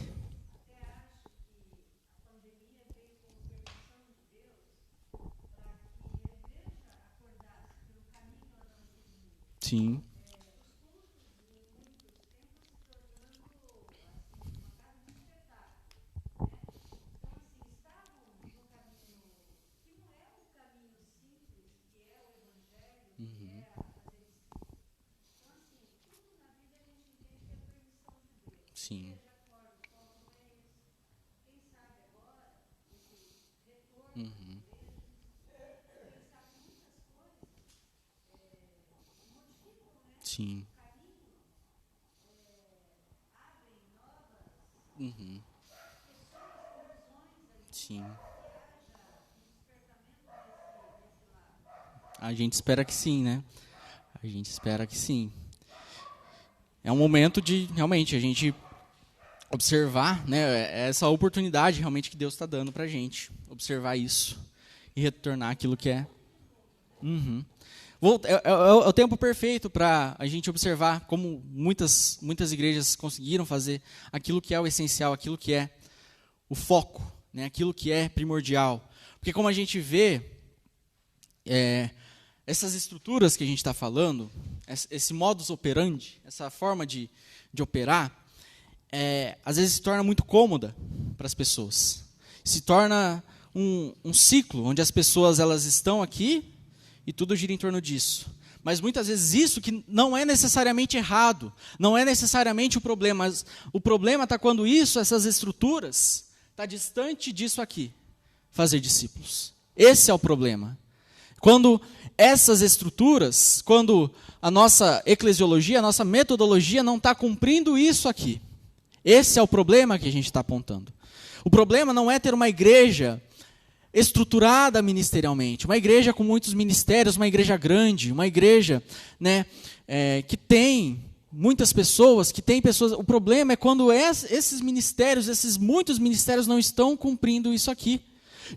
S1: Sim. Sim. Uhum. Sim. Uhum. Sim. A gente espera que sim, né? A gente espera que sim. É um momento de, realmente, a gente observar, né, essa oportunidade realmente que Deus está dando para a gente. Observar isso e retornar aquilo que é. Uhum. É o tempo perfeito para a gente observar como muitas igrejas conseguiram fazer aquilo que é o essencial, aquilo que é o foco, né, aquilo que é primordial. Porque como a gente vê, essas estruturas que a gente está falando, esse modus operandi, essa forma de operar, às vezes se torna muito cômoda para as pessoas. Se torna um ciclo onde as pessoas elas estão aqui e tudo gira em torno disso. Mas muitas vezes isso que não é necessariamente errado, não é necessariamente o problema, mas o problema está quando essas estruturas, está distante disso aqui, fazer discípulos. Esse é o problema. Quando essas estruturas, quando a nossa eclesiologia, a nossa metodologia não está cumprindo isso aqui. Esse é o problema que a gente está apontando. O problema não é ter uma igreja estruturada ministerialmente, uma igreja com muitos ministérios, uma igreja grande, uma igreja, né, que tem muitas pessoas, que tem pessoas. O problema é quando esses ministérios, esses muitos ministérios não estão cumprindo isso aqui.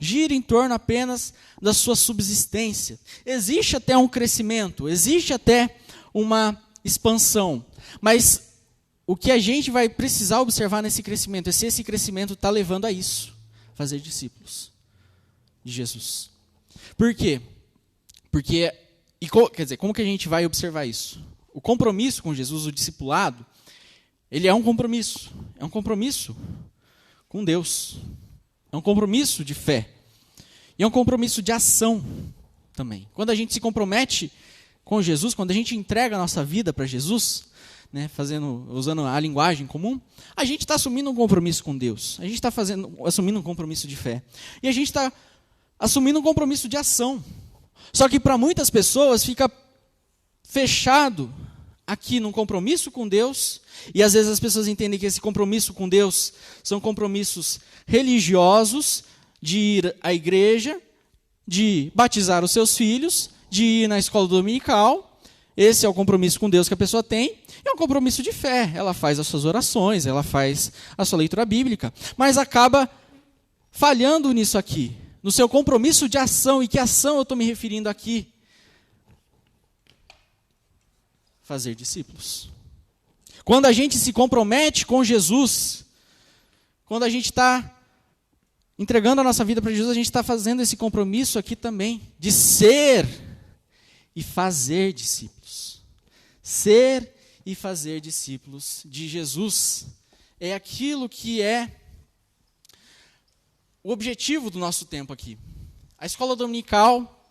S1: Gira em torno apenas da sua subsistência. Existe até um crescimento, existe até uma expansão, mas o que a gente vai precisar observar nesse crescimento é se esse crescimento está levando a isso, fazer discípulos de Jesus. Por quê? Porque, quer dizer, como que a gente vai observar isso? O compromisso com Jesus, o discipulado, ele é um compromisso com Deus. É um compromisso de fé. E é um compromisso de ação também. Quando a gente se compromete com Jesus, quando a gente entrega a nossa vida para Jesus, né, usando a linguagem comum, a gente está assumindo um compromisso com Deus. A gente está assumindo um compromisso de fé. E a gente está assumindo um compromisso de ação. Só que para muitas pessoas fica fechado aqui num compromisso com Deus, e às vezes as pessoas entendem que esse compromisso com Deus são compromissos religiosos, de ir à igreja, de batizar os seus filhos, de ir na escola dominical. Esse é o compromisso com Deus que a pessoa tem. É um compromisso de fé. Ela faz as suas orações, ela faz a sua leitura bíblica, mas acaba falhando nisso aqui, no seu compromisso de ação. E que ação eu estou me referindo aqui? Fazer discípulos. Quando a gente se compromete com Jesus, quando a gente está entregando a nossa vida para Jesus, a gente está fazendo esse compromisso aqui também, de ser e fazer discípulos. Ser e fazer discípulos de Jesus é aquilo que é o objetivo do nosso tempo aqui. A escola dominical,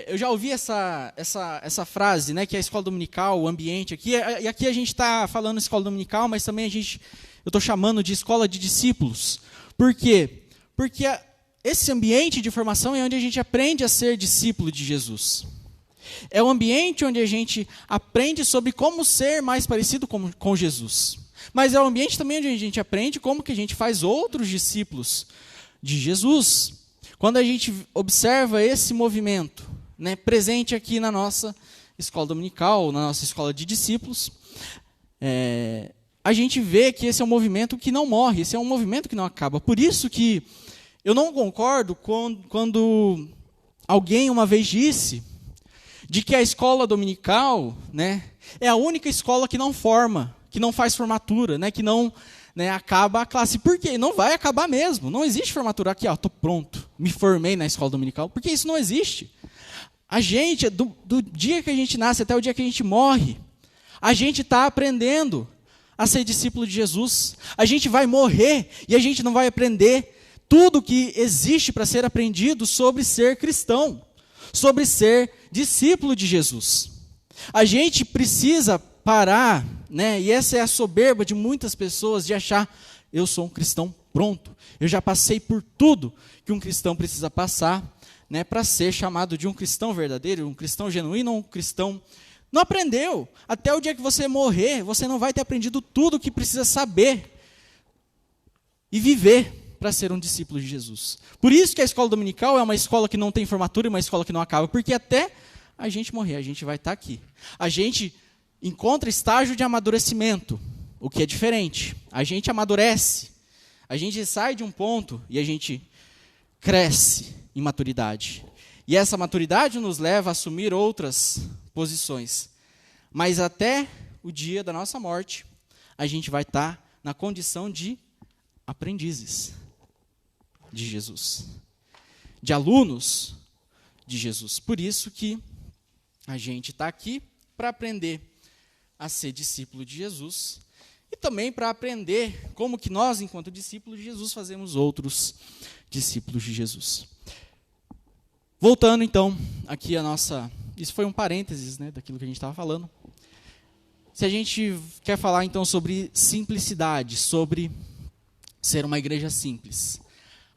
S1: eu já ouvi essa frase, né, que é a escola dominical, o ambiente aqui, e aqui a gente está falando escola dominical, mas também eu estou chamando de escola de discípulos. Por quê? Porque esse ambiente de formação é onde a gente aprende a ser discípulo de Jesus. É o ambiente onde a gente aprende sobre como ser mais parecido com Jesus. Mas é o ambiente também onde a gente aprende como que a gente faz outros discípulos de Jesus. Quando a gente observa esse movimento, né, presente aqui na nossa escola dominical, na nossa escola de discípulos, a gente vê que esse é um movimento que não morre, esse é um movimento que não acaba. Por isso que eu não concordo quando alguém uma vez disse de que a escola dominical, né, é a única escola que não forma, que não faz formatura, né, que não, né, acaba a classe. Por quê? Não vai acabar mesmo. Não existe formatura aqui, estou pronto, me formei na escola dominical, porque isso não existe. A gente, do dia que a gente nasce até o dia que a gente morre, a gente está aprendendo a ser discípulo de Jesus. A gente vai morrer e a gente não vai aprender tudo que existe para ser aprendido sobre ser cristão, sobre ser discípulo de Jesus. A gente precisa parar, né? E essa é a soberba de muitas pessoas, de achar, eu sou um cristão pronto, eu já passei por tudo que um cristão precisa passar, né, para ser chamado de um cristão verdadeiro, um cristão genuíno, um cristão. Não aprendeu. Até o dia que você morrer, você não vai ter aprendido tudo o que precisa saber e viver para ser um discípulo de Jesus. Por isso que a escola dominical é uma escola que não tem formatura e uma escola que não acaba, porque até a gente morrer, a gente vai estar aqui. A gente encontra estágio de amadurecimento, o que é diferente. A gente amadurece, a gente sai de um ponto e a gente cresce em maturidade. E essa maturidade nos leva a assumir outras posições. Mas até o dia da nossa morte, a gente vai estar na condição de aprendizes de Jesus, de alunos de Jesus. Por isso que a gente está aqui para aprender a ser discípulo de Jesus e também para aprender como que nós, enquanto discípulos de Jesus, fazemos outros discípulos de Jesus. Voltando então aqui a nossa... Isso foi um parênteses, né, daquilo que a gente estava falando. Se a gente quer falar então sobre simplicidade, sobre ser uma igreja simples,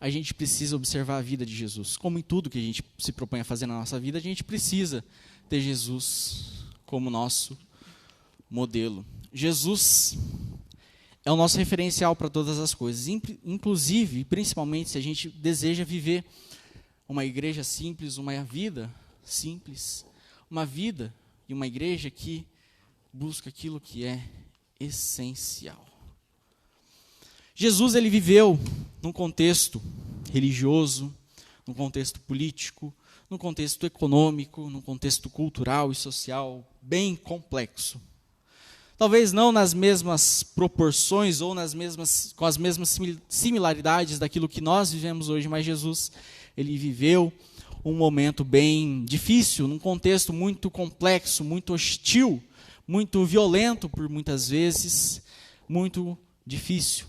S1: a gente precisa observar a vida de Jesus. Como em tudo que a gente se propõe a fazer na nossa vida, a gente precisa ter Jesus como nosso modelo. Jesus é o nosso referencial para todas as coisas, inclusive, principalmente, se a gente deseja viver uma igreja simples, uma vida simples, uma vida e uma igreja que busca aquilo que é essencial. Jesus, ele viveu num contexto religioso, num contexto político, num contexto econômico, num contexto cultural e social bem complexo. Talvez não nas mesmas proporções ou com as mesmas similaridades daquilo que nós vivemos hoje, mas Jesus, ele viveu um momento bem difícil, num contexto muito complexo, muito hostil, muito violento por muitas vezes, muito difícil.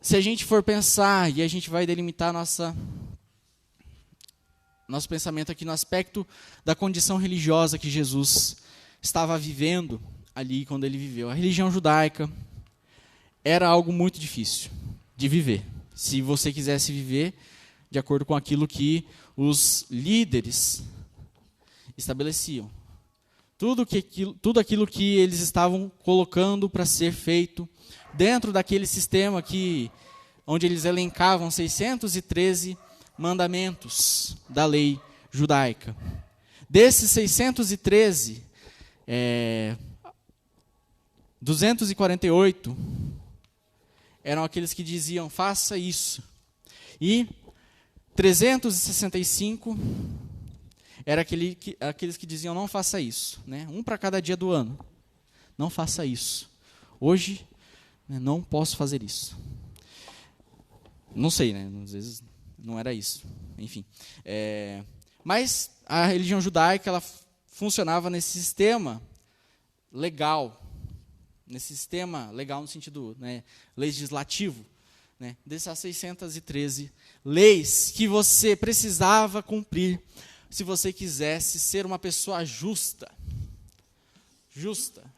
S1: Se a gente for pensar, e a gente vai delimitar nosso pensamento aqui no aspecto da condição religiosa que Jesus estava vivendo ali quando ele viveu. A religião judaica era algo muito difícil de viver. Se você quisesse viver de acordo com aquilo que os líderes estabeleciam. Tudo aquilo que eles estavam colocando para ser feito dentro daquele sistema onde eles elencavam 613 mandamentos da lei judaica. Desses 613, 248 eram aqueles que diziam, faça isso. E 365 eram aqueles que diziam, não faça isso. Né? Um para cada dia do ano. Não faça isso. Hoje, não posso fazer isso. Não sei, né? Às vezes não era isso. Enfim. Mas a religião judaica ela funcionava nesse sistema legal. Nesse sistema legal no sentido, né, legislativo. Né, dessas 613 leis que você precisava cumprir se você quisesse ser uma pessoa justa.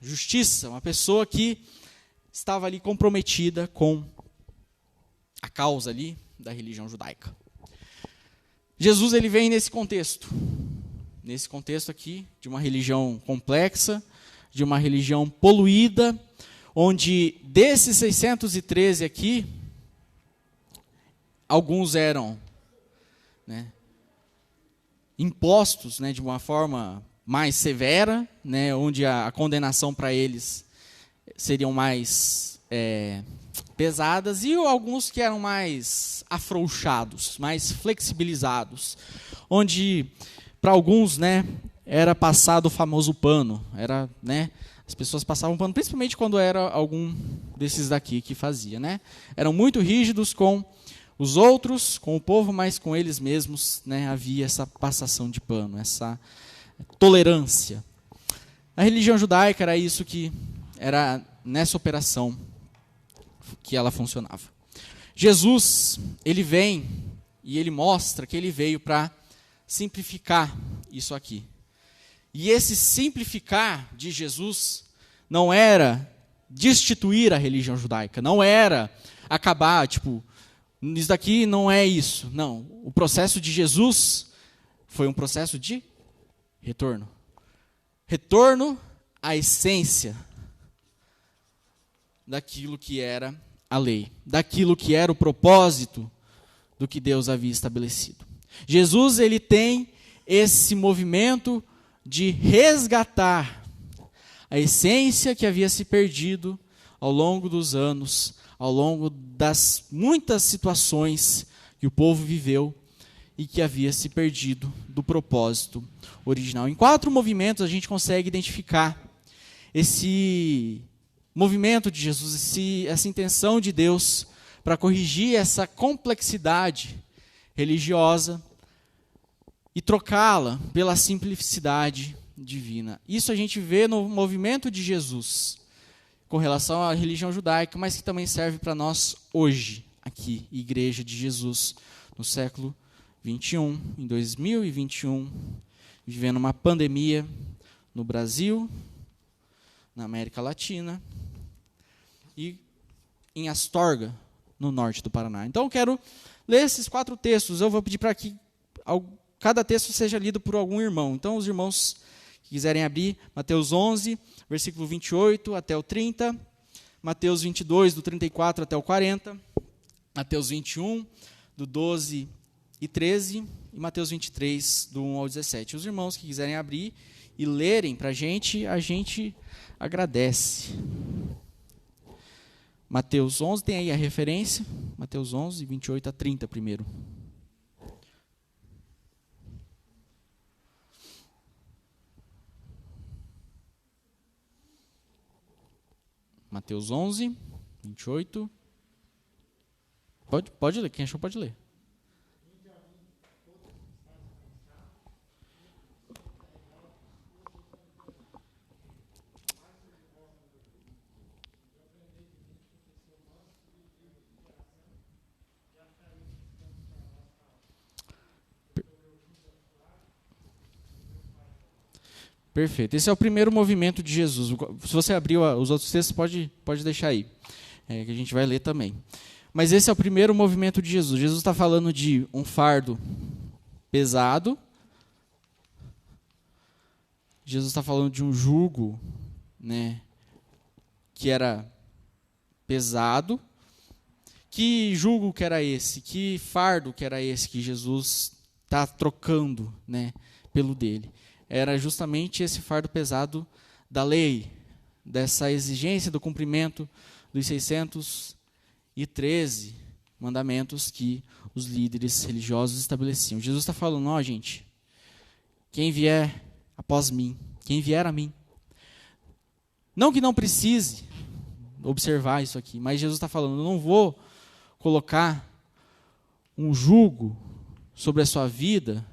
S1: Justiça, uma pessoa que estava ali comprometida com a causa ali da religião judaica. Jesus ele vem nesse contexto aqui, de uma religião complexa, de uma religião poluída, onde desses 613 aqui, alguns eram, né, impostos, né, de uma forma mais severa, né, onde a condenação para eles seriam mais pesadas, e alguns que eram mais afrouxados, mais flexibilizados, onde para alguns, né, era passado o famoso pano, né, as pessoas passavam pano, principalmente quando era algum desses daqui que fazia, né, eram muito rígidos com os outros, com o povo, mas com eles mesmos, né, havia essa passação de pano, essa tolerância. A religião judaica era isso que era nessa operação que ela funcionava. Jesus, ele vem e ele mostra que ele veio para simplificar isso aqui. E esse simplificar de Jesus não era destituir a religião judaica, não era acabar, tipo, isso daqui não é isso. Não, o processo de Jesus foi um processo de retorno. Retorno à essência daquilo que era a lei, daquilo que era o propósito do que Deus havia estabelecido. Jesus ele tem esse movimento de resgatar a essência que havia se perdido ao longo dos anos, ao longo das muitas situações que o povo viveu e que havia se perdido do propósito original. Em 4 movimentos a gente consegue identificar esse movimento de Jesus, essa intenção de Deus para corrigir essa complexidade religiosa e trocá-la pela simplicidade divina. Isso a gente vê no movimento de Jesus com relação à religião judaica, mas que também serve para nós hoje, aqui, Igreja de Jesus, no século 21, em 2021, vivendo uma pandemia no Brasil, na América Latina e em Astorga, no norte do Paraná. Então eu quero ler esses 4 textos. Eu vou pedir para que cada texto seja lido por algum irmão. Então os irmãos que quiserem abrir, Mateus 11, versículo 28 até o 30, Mateus 22, do 34 até o 40, Mateus 21, do 12 e 13, e Mateus 23, do 1 ao 17. Os irmãos que quiserem abrir e lerem para a gente agradece. Mateus 11, tem aí a referência, Mateus 11, 28 a 30 primeiro. Mateus 11, 28. Pode ler, quem achou pode ler. Perfeito. Esse é o primeiro movimento de Jesus. Se você abrir os outros textos, pode deixar aí, que a gente vai ler também. Mas esse é o primeiro movimento de Jesus. Jesus está falando de um fardo pesado. Jesus está falando de um jugo, né, que era pesado. Que jugo que era esse? Que fardo que era esse que Jesus está trocando, né, pelo dele? Era justamente esse fardo pesado da lei, dessa exigência do cumprimento dos 613 mandamentos que os líderes religiosos estabeleciam. Jesus está falando, gente, quem vier após mim, quem vier a mim, não que não precise observar isso aqui, mas Jesus está falando, eu não vou colocar um jugo sobre a sua vida,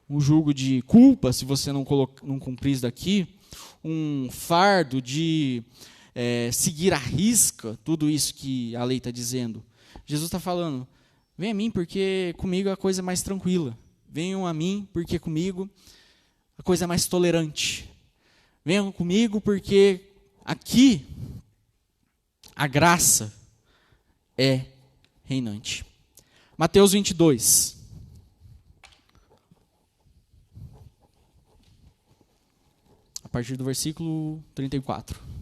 S1: um jugo de culpa, se você não cumprir isso daqui, um fardo de seguir à risca tudo isso que a lei está dizendo. Jesus está falando, vem a mim porque comigo a coisa é mais tranquila. Venham a mim porque comigo a coisa é mais tolerante. Venham comigo porque aqui a graça é reinante. Mateus 22. A partir do versículo 34.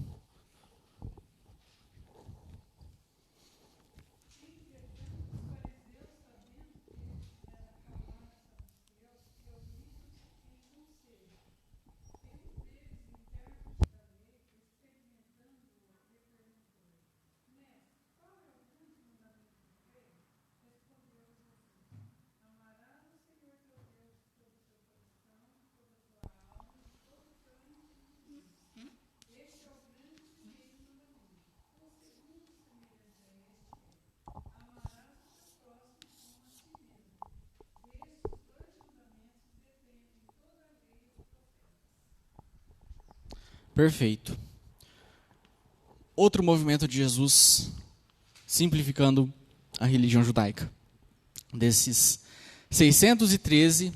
S1: Perfeito. Outro movimento de Jesus simplificando a religião judaica. Desses 613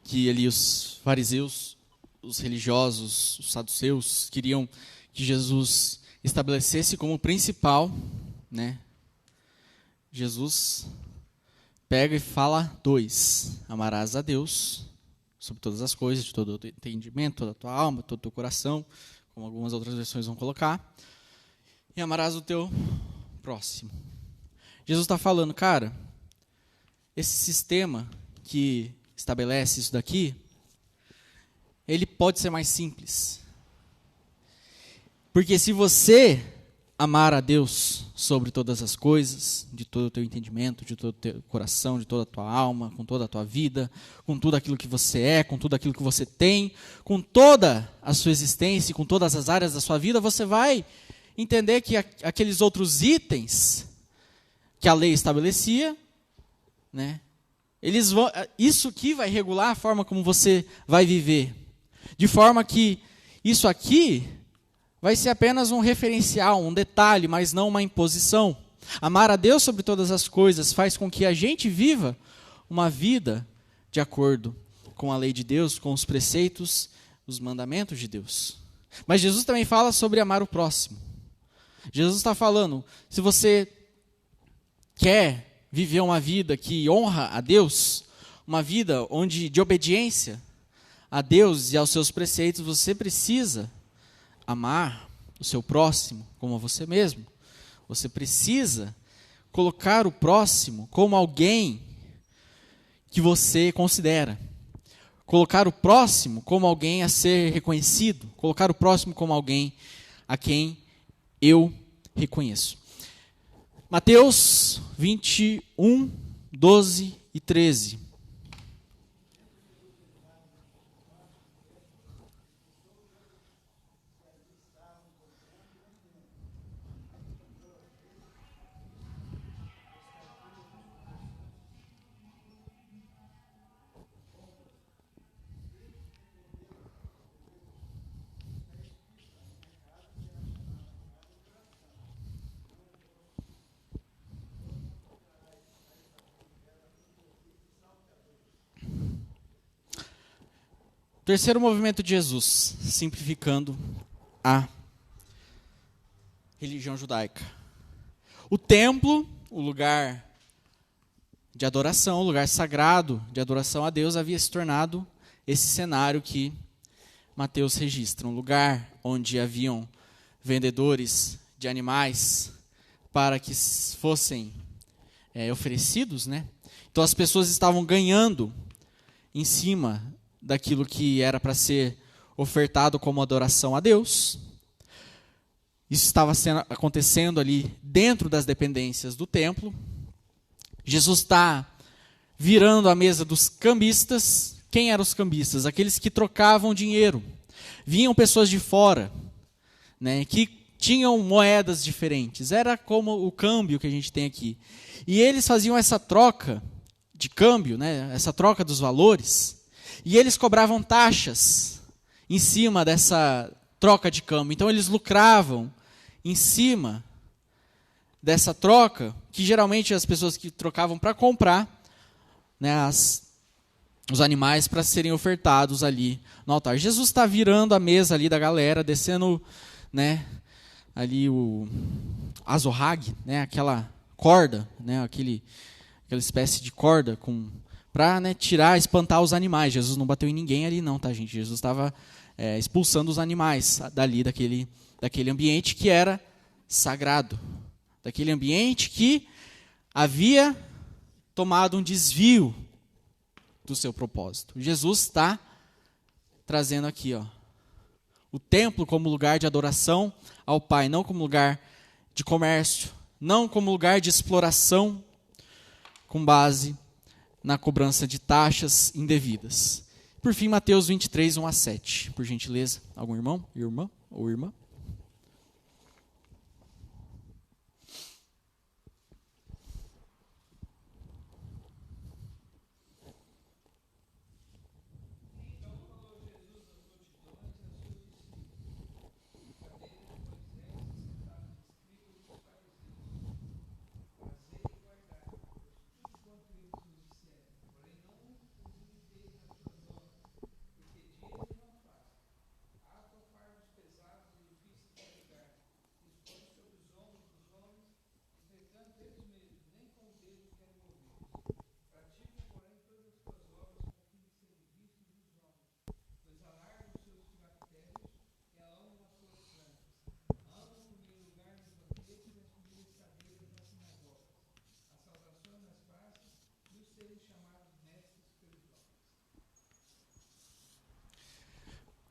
S1: que ali os fariseus, os religiosos, os saduceus queriam que Jesus estabelecesse como principal, né? Jesus pega e fala 2. Amarás a Deus sobre todas as coisas, de todo o teu entendimento, toda a tua alma, todo o teu coração, como algumas outras versões vão colocar, e amarás o teu próximo. Jesus está falando, cara, esse sistema que estabelece isso daqui, ele pode ser mais simples. Porque se você amar a Deus sobre todas as coisas, de todo o teu entendimento, de todo o teu coração, de toda a tua alma, com toda a tua vida, com tudo aquilo que você é, com tudo aquilo que você tem, com toda a sua existência, com todas as áreas da sua vida, você vai entender que aqueles outros itens que a lei estabelecia, né, isso aqui vai regular a forma como você vai viver. De forma que isso aqui vai ser apenas um referencial, um detalhe, mas não uma imposição. Amar a Deus sobre todas as coisas faz com que a gente viva uma vida de acordo com a lei de Deus, com os preceitos, os mandamentos de Deus. Mas Jesus também fala sobre amar o próximo. Jesus está falando, se você quer viver uma vida que honra a Deus, uma vida onde de obediência a Deus e aos seus preceitos, você precisa amar o seu próximo como a você mesmo. Você precisa colocar o próximo como alguém que você considera. Colocar o próximo como alguém a ser reconhecido. Colocar o próximo como alguém a quem eu reconheço. Mateus 21, 12 e 13. Terceiro movimento de Jesus, simplificando a religião judaica. O templo, o lugar de adoração, o lugar sagrado de adoração a Deus, havia se tornado esse cenário que Mateus registra. Um lugar onde haviam vendedores de animais para que fossem oferecidos, né? Então as pessoas estavam ganhando em cima daquilo que era para ser ofertado como adoração a Deus. Isso estava acontecendo ali dentro das dependências do templo. Jesus está virando a mesa dos cambistas. Quem eram os cambistas? Aqueles que trocavam dinheiro. Vinham pessoas de fora, né, que tinham moedas diferentes. Era como o câmbio que a gente tem aqui. E eles faziam essa troca de câmbio, né, essa troca dos valores, e eles cobravam taxas em cima dessa troca de câmbio. Então eles lucravam em cima dessa troca, que geralmente as pessoas que trocavam para comprar, né, os animais para serem ofertados ali no altar. Jesus está virando a mesa ali da galera, descendo, né, ali o azorrague, né, aquela corda, né, aquela espécie de corda para, né, espantar os animais. Jesus não bateu em ninguém ali não, tá, gente? Jesus estava expulsando os animais dali, daquele ambiente que era sagrado, daquele ambiente que havia tomado um desvio do seu propósito. Jesus está trazendo aqui, o templo como lugar de adoração ao Pai, não como lugar de comércio, não como lugar de exploração com base na cobrança de taxas indevidas. Por fim, Mateus 23, 1-7. Por gentileza, algum irmão, irmã ou irmã?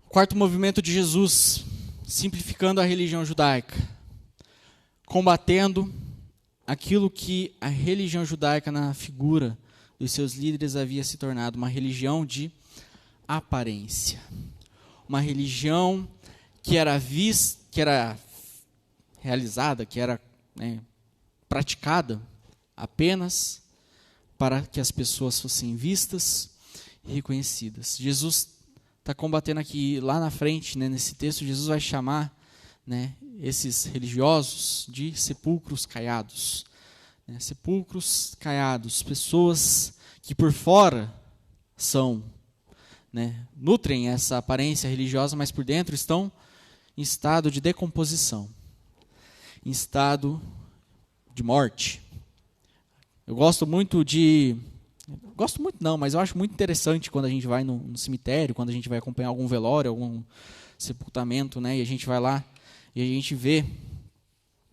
S1: Quarto movimento de Jesus, simplificando a religião judaica, combatendo aquilo que a religião judaica, na figura dos seus líderes, havia se tornado uma religião de aparência. Uma religião que era vista, que era realizada, que era, né, praticada apenas para que as pessoas fossem vistas e reconhecidas. Jesus está combatendo aqui, lá na frente, né, nesse texto, Jesus vai chamar, né, esses religiosos de sepulcros caiados. Né, sepulcros caiados, pessoas que por fora são, né, nutrem essa aparência religiosa, mas por dentro estão em estado de decomposição, em estado de morte. Eu gosto muito não, mas eu acho muito interessante quando a gente vai no cemitério, quando a gente vai acompanhar algum velório, algum sepultamento, né, e a gente vai lá e a gente vê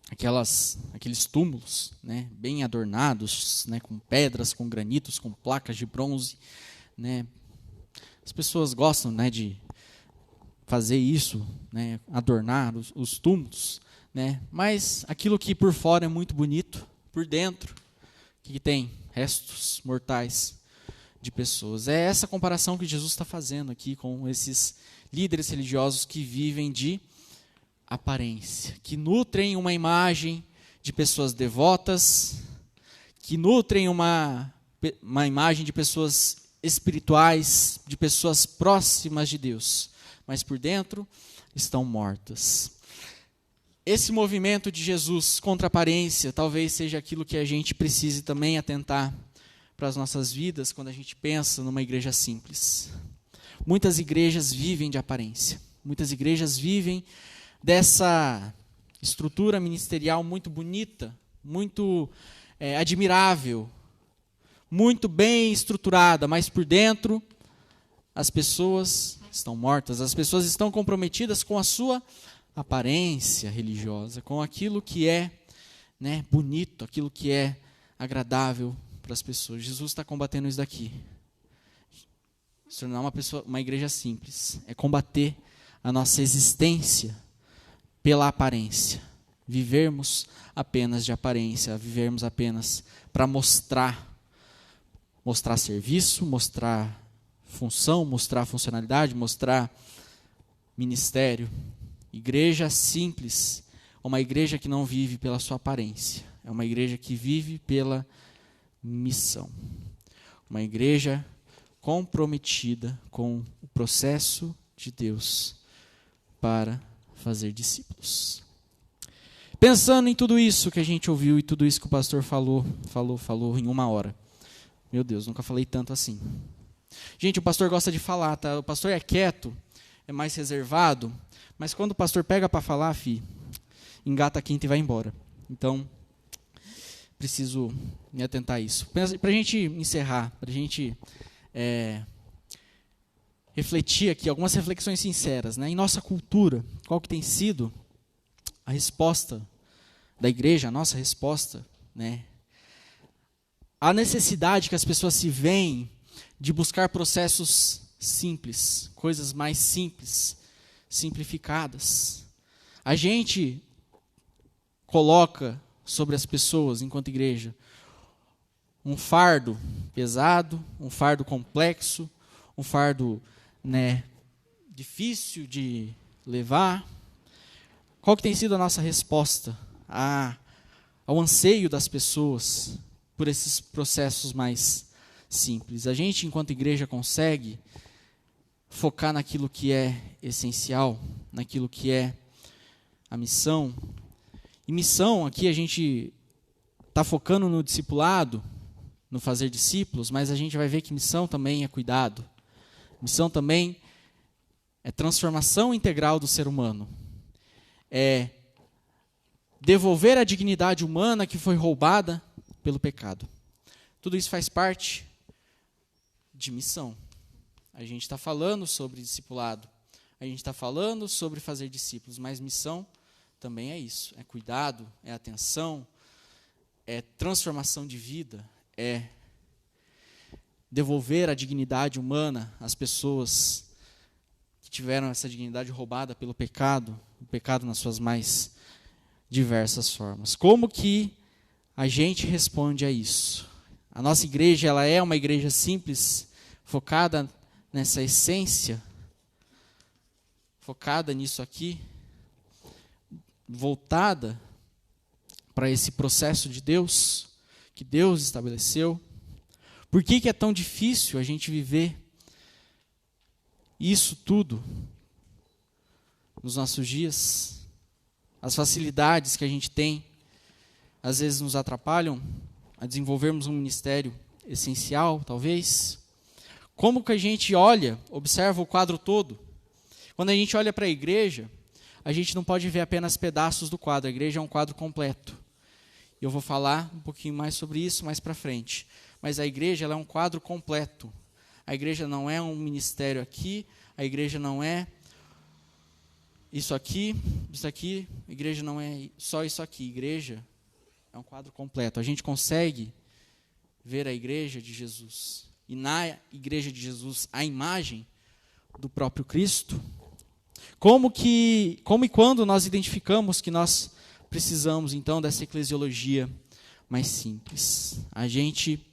S1: aqueles túmulos, né, bem adornados, né, com pedras, com granitos, com placas de bronze, né. As pessoas gostam, né, de fazer isso, né, adornar os túmulos, né, mas aquilo que por fora é muito bonito, por dentro, o que tem? Restos mortais de pessoas. É essa comparação que Jesus está fazendo aqui com esses líderes religiosos que vivem de aparência, que nutrem uma imagem de pessoas devotas, que nutrem uma imagem de pessoas espirituais, de pessoas próximas de Deus, mas por dentro estão mortas. Esse movimento de Jesus contra a aparência talvez seja aquilo que a gente precise também atentar para as nossas vidas quando a gente pensa numa igreja simples. Muitas igrejas vivem de aparência. Muitas igrejas vivem dessa estrutura ministerial muito bonita, muito admirável, muito bem estruturada, mas por dentro as pessoas estão mortas, as pessoas estão comprometidas com a sua aparência religiosa, com aquilo que é, né, bonito, aquilo que é agradável para as pessoas. Jesus está combatendo isso daqui. Se tornar uma igreja simples é combater a nossa existência pela aparência. Vivermos apenas de aparência, vivermos apenas para mostrar serviço, mostrar função, mostrar funcionalidade, mostrar ministério. Igreja simples, uma igreja que não vive pela sua aparência, é uma igreja que vive pela missão. Uma igreja comprometida com o processo de Deus para fazer discípulos. Pensando em tudo isso que a gente ouviu e tudo isso que o pastor falou em 1 hora. Meu Deus, nunca falei tanto assim. Gente, o pastor gosta de falar, tá? O pastor é quieto, é mais reservado, mas quando o pastor pega para falar, engata a quinta e vai embora. Então, preciso me atentar a isso. Para a gente encerrar, para a gente refletir aqui, algumas reflexões sinceras, né? Em nossa cultura, qual que tem sido a resposta da igreja, a nossa resposta, né? A necessidade que as pessoas se veem de buscar processos simples, coisas mais simples, simplificadas. A gente coloca sobre as pessoas, enquanto igreja, um fardo pesado, um fardo complexo, um fardo, né, difícil de levar. Qual que tem sido a nossa resposta ao anseio das pessoas por esses processos mais simples? A gente, enquanto igreja, consegue focar naquilo que é essencial, naquilo que é a missão. E missão, aqui a gente está focando no discipulado, no fazer discípulos, mas a gente vai ver que missão também é cuidado. Missão também é transformação integral do ser humano. É devolver a dignidade humana que foi roubada pelo pecado. Tudo isso faz parte de missão. A gente está falando sobre discipulado, a gente está falando sobre fazer discípulos, mas missão também é isso, é cuidado, é atenção, é transformação de vida, é devolver a dignidade humana às pessoas que tiveram essa dignidade roubada pelo pecado, o pecado nas suas mais diversas formas. Como que a gente responde a isso? A nossa igreja, ela é uma igreja simples, focada nessa essência, focada nisso aqui, voltada para esse processo de Deus, que Deus estabeleceu. Por que é tão difícil a gente viver isso tudo nos nossos dias? As facilidades que a gente tem, às vezes nos atrapalham a desenvolvermos um ministério essencial, talvez. Como que a gente observa o quadro todo? Quando a gente olha para a igreja, a gente não pode ver apenas pedaços do quadro. A igreja é um quadro completo. Eu vou falar um pouquinho mais sobre isso mais para frente. Mas a igreja, ela é um quadro completo. A igreja não é um ministério aqui, a igreja não é isso aqui. A igreja não é só isso aqui. A igreja é um quadro completo. A gente consegue ver a igreja de Jesus. E na igreja de Jesus, a imagem do próprio Cristo. Como e quando nós identificamos que nós precisamos, então, dessa eclesiologia mais simples? A gente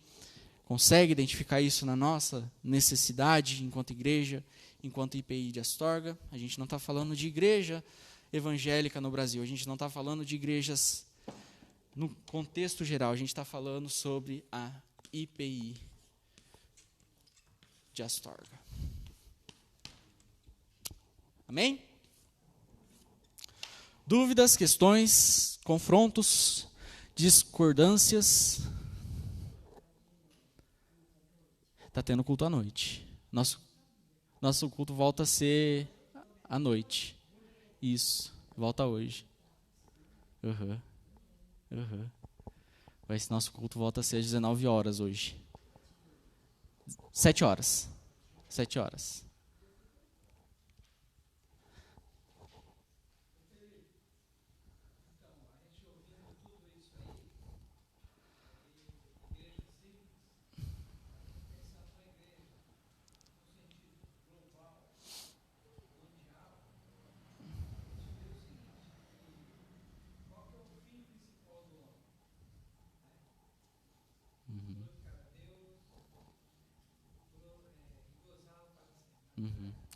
S1: consegue identificar isso na nossa necessidade enquanto igreja, enquanto IPI de Astorga. A gente não está falando de igreja evangélica no Brasil, a gente não está falando de igrejas no contexto geral, a gente está falando sobre a IPI de Astorga. Amém? Dúvidas, questões, confrontos, discordâncias? Está tendo culto à noite. Nosso culto volta a ser à noite. Isso, volta hoje. Nosso culto volta a ser às 19 horas hoje. 7 horas. 7 horas.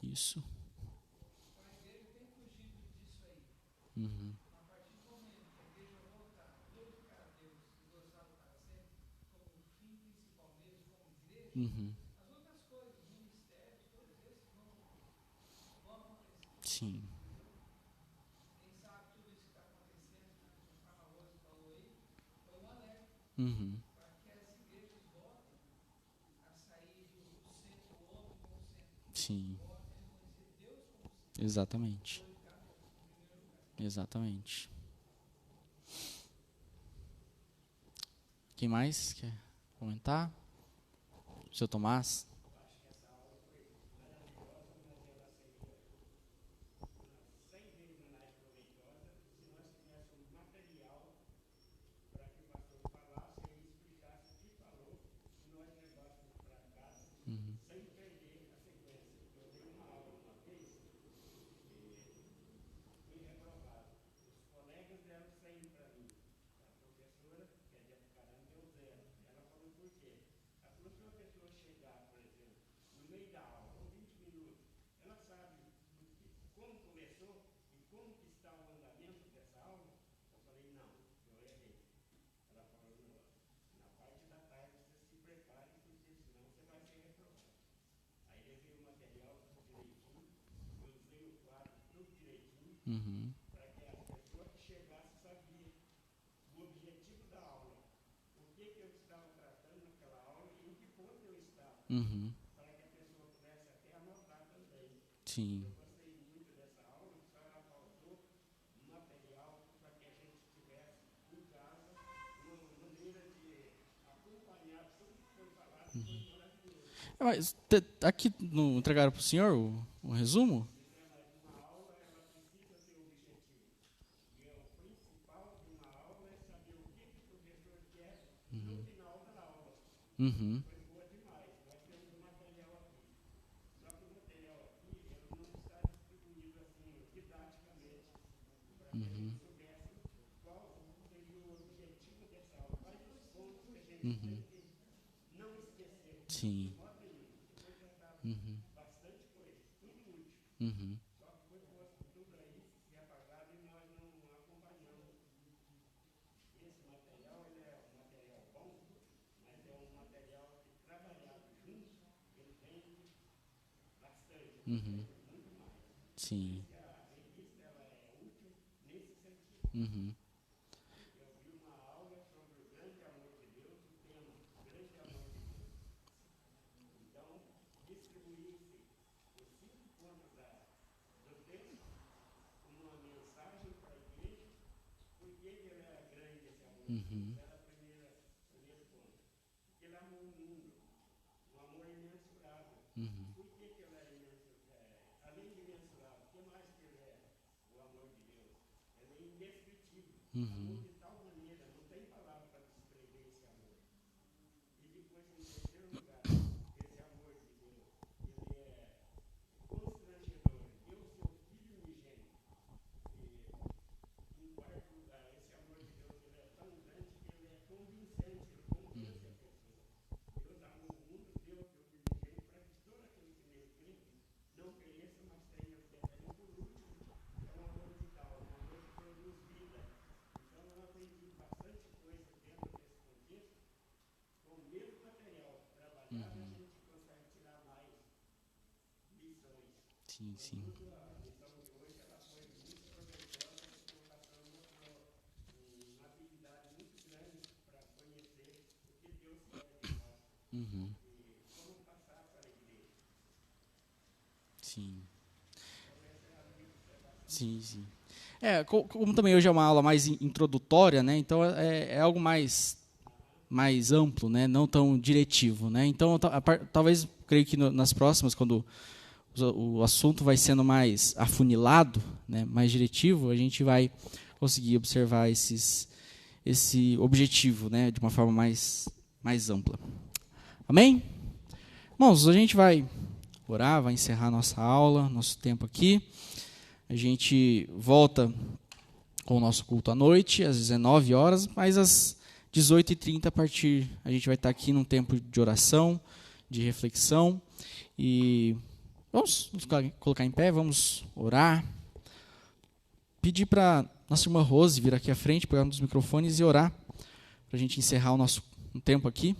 S1: Isso. Uhum. Sim. Uhum. Sim. Exatamente. Exatamente. Quem mais quer comentar? Seu Tomás? Uhum. Uhum. Uhum. Sim. Mas aqui não entregaram para o senhor o resumo? Uhum. Uhum. Uhum. Sim. Uhum. Uhum. Uhum. Sim. Uhum. Uhum. Uhum. Uhum. Uhum. Sim, sim. Uhum. Sim. Sim, sim. Como também hoje é uma aula mais introdutória, né? Então é algo mais amplo, né? Não tão diretivo, né? Então talvez creio que nas próximas, quando o assunto vai sendo mais afunilado, né? Mais diretivo, a gente vai conseguir observar esse objetivo, né? De uma forma mais ampla. Amém? Irmãos, a gente vai orar, vai encerrar nossa aula, nosso tempo aqui. A gente volta com o nosso culto à noite, às 19 horas, mas às 18h30, a gente vai estar aqui num tempo de oração, de reflexão. E vamos nos colocar em pé, vamos orar. Pedir para nossa irmã Rose vir aqui à frente, pegar um dos microfones e orar, para a gente encerrar o nosso tempo aqui.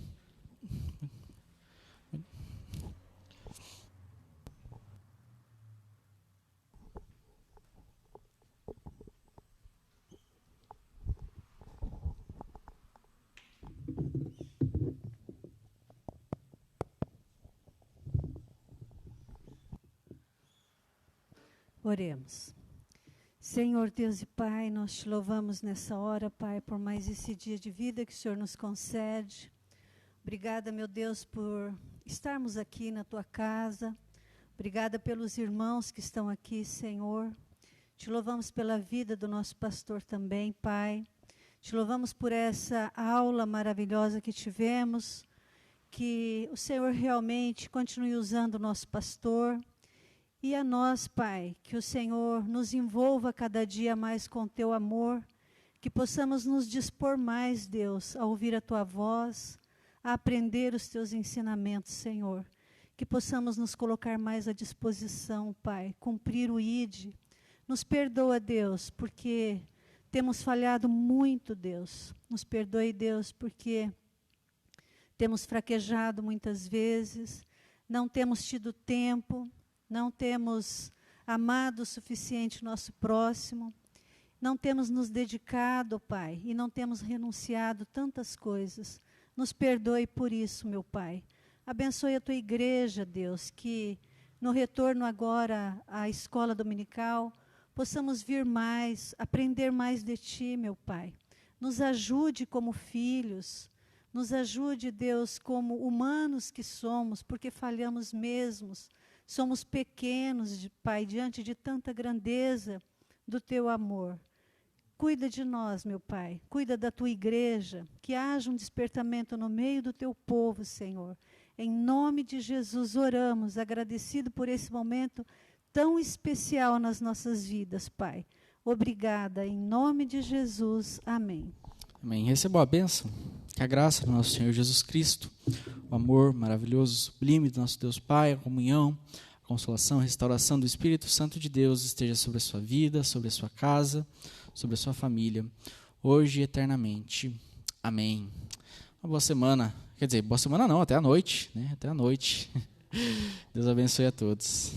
S3: Oremos. Senhor Deus e Pai, nós te louvamos nessa hora, Pai, por mais esse dia de vida que o Senhor nos concede. Obrigada, meu Deus, por estarmos aqui na Tua casa. Obrigada pelos irmãos que estão aqui, Senhor. Te louvamos pela vida do nosso pastor também, Pai. Te louvamos por essa aula maravilhosa que tivemos. Que o Senhor realmente continue usando o nosso pastor. E a nós, Pai, que o Senhor nos envolva cada dia mais com Teu amor, que possamos nos dispor mais, Deus, a ouvir a Tua voz, a aprender os Teus ensinamentos, Senhor. Que possamos nos colocar mais à disposição, Pai, cumprir o ID. Nos perdoa, Deus, porque temos falhado muito, Deus. Nos perdoe, Deus, porque temos fraquejado muitas vezes, não temos tido tempo, não temos amado o suficiente o nosso próximo, não temos nos dedicado, Pai, e não temos renunciado tantas coisas. Nos perdoe por isso, meu Pai. Abençoe a Tua igreja, Deus, que no retorno agora à escola dominical, possamos vir mais, aprender mais de Ti, meu Pai. Nos ajude como filhos, nos ajude, Deus, como humanos que somos, porque falhamos mesmos. Somos pequenos, Pai, diante de tanta grandeza do Teu amor. Cuida de nós, meu Pai. Cuida da Tua igreja. Que haja um despertamento no meio do Teu povo, Senhor. Em nome de Jesus oramos, agradecido por esse momento tão especial nas nossas vidas, Pai. Obrigada. Em nome de Jesus. Amém.
S1: Amém. Receba a bênção. Que a graça do nosso Senhor Jesus Cristo, o amor maravilhoso, sublime do nosso Deus Pai, a comunhão, a consolação, a restauração do Espírito Santo de Deus esteja sobre a sua vida, sobre a sua casa, sobre a sua família, hoje e eternamente. Amém. Uma boa semana. Quer dizer, boa semana não, até a noite, né? Até a noite. Deus abençoe a todos.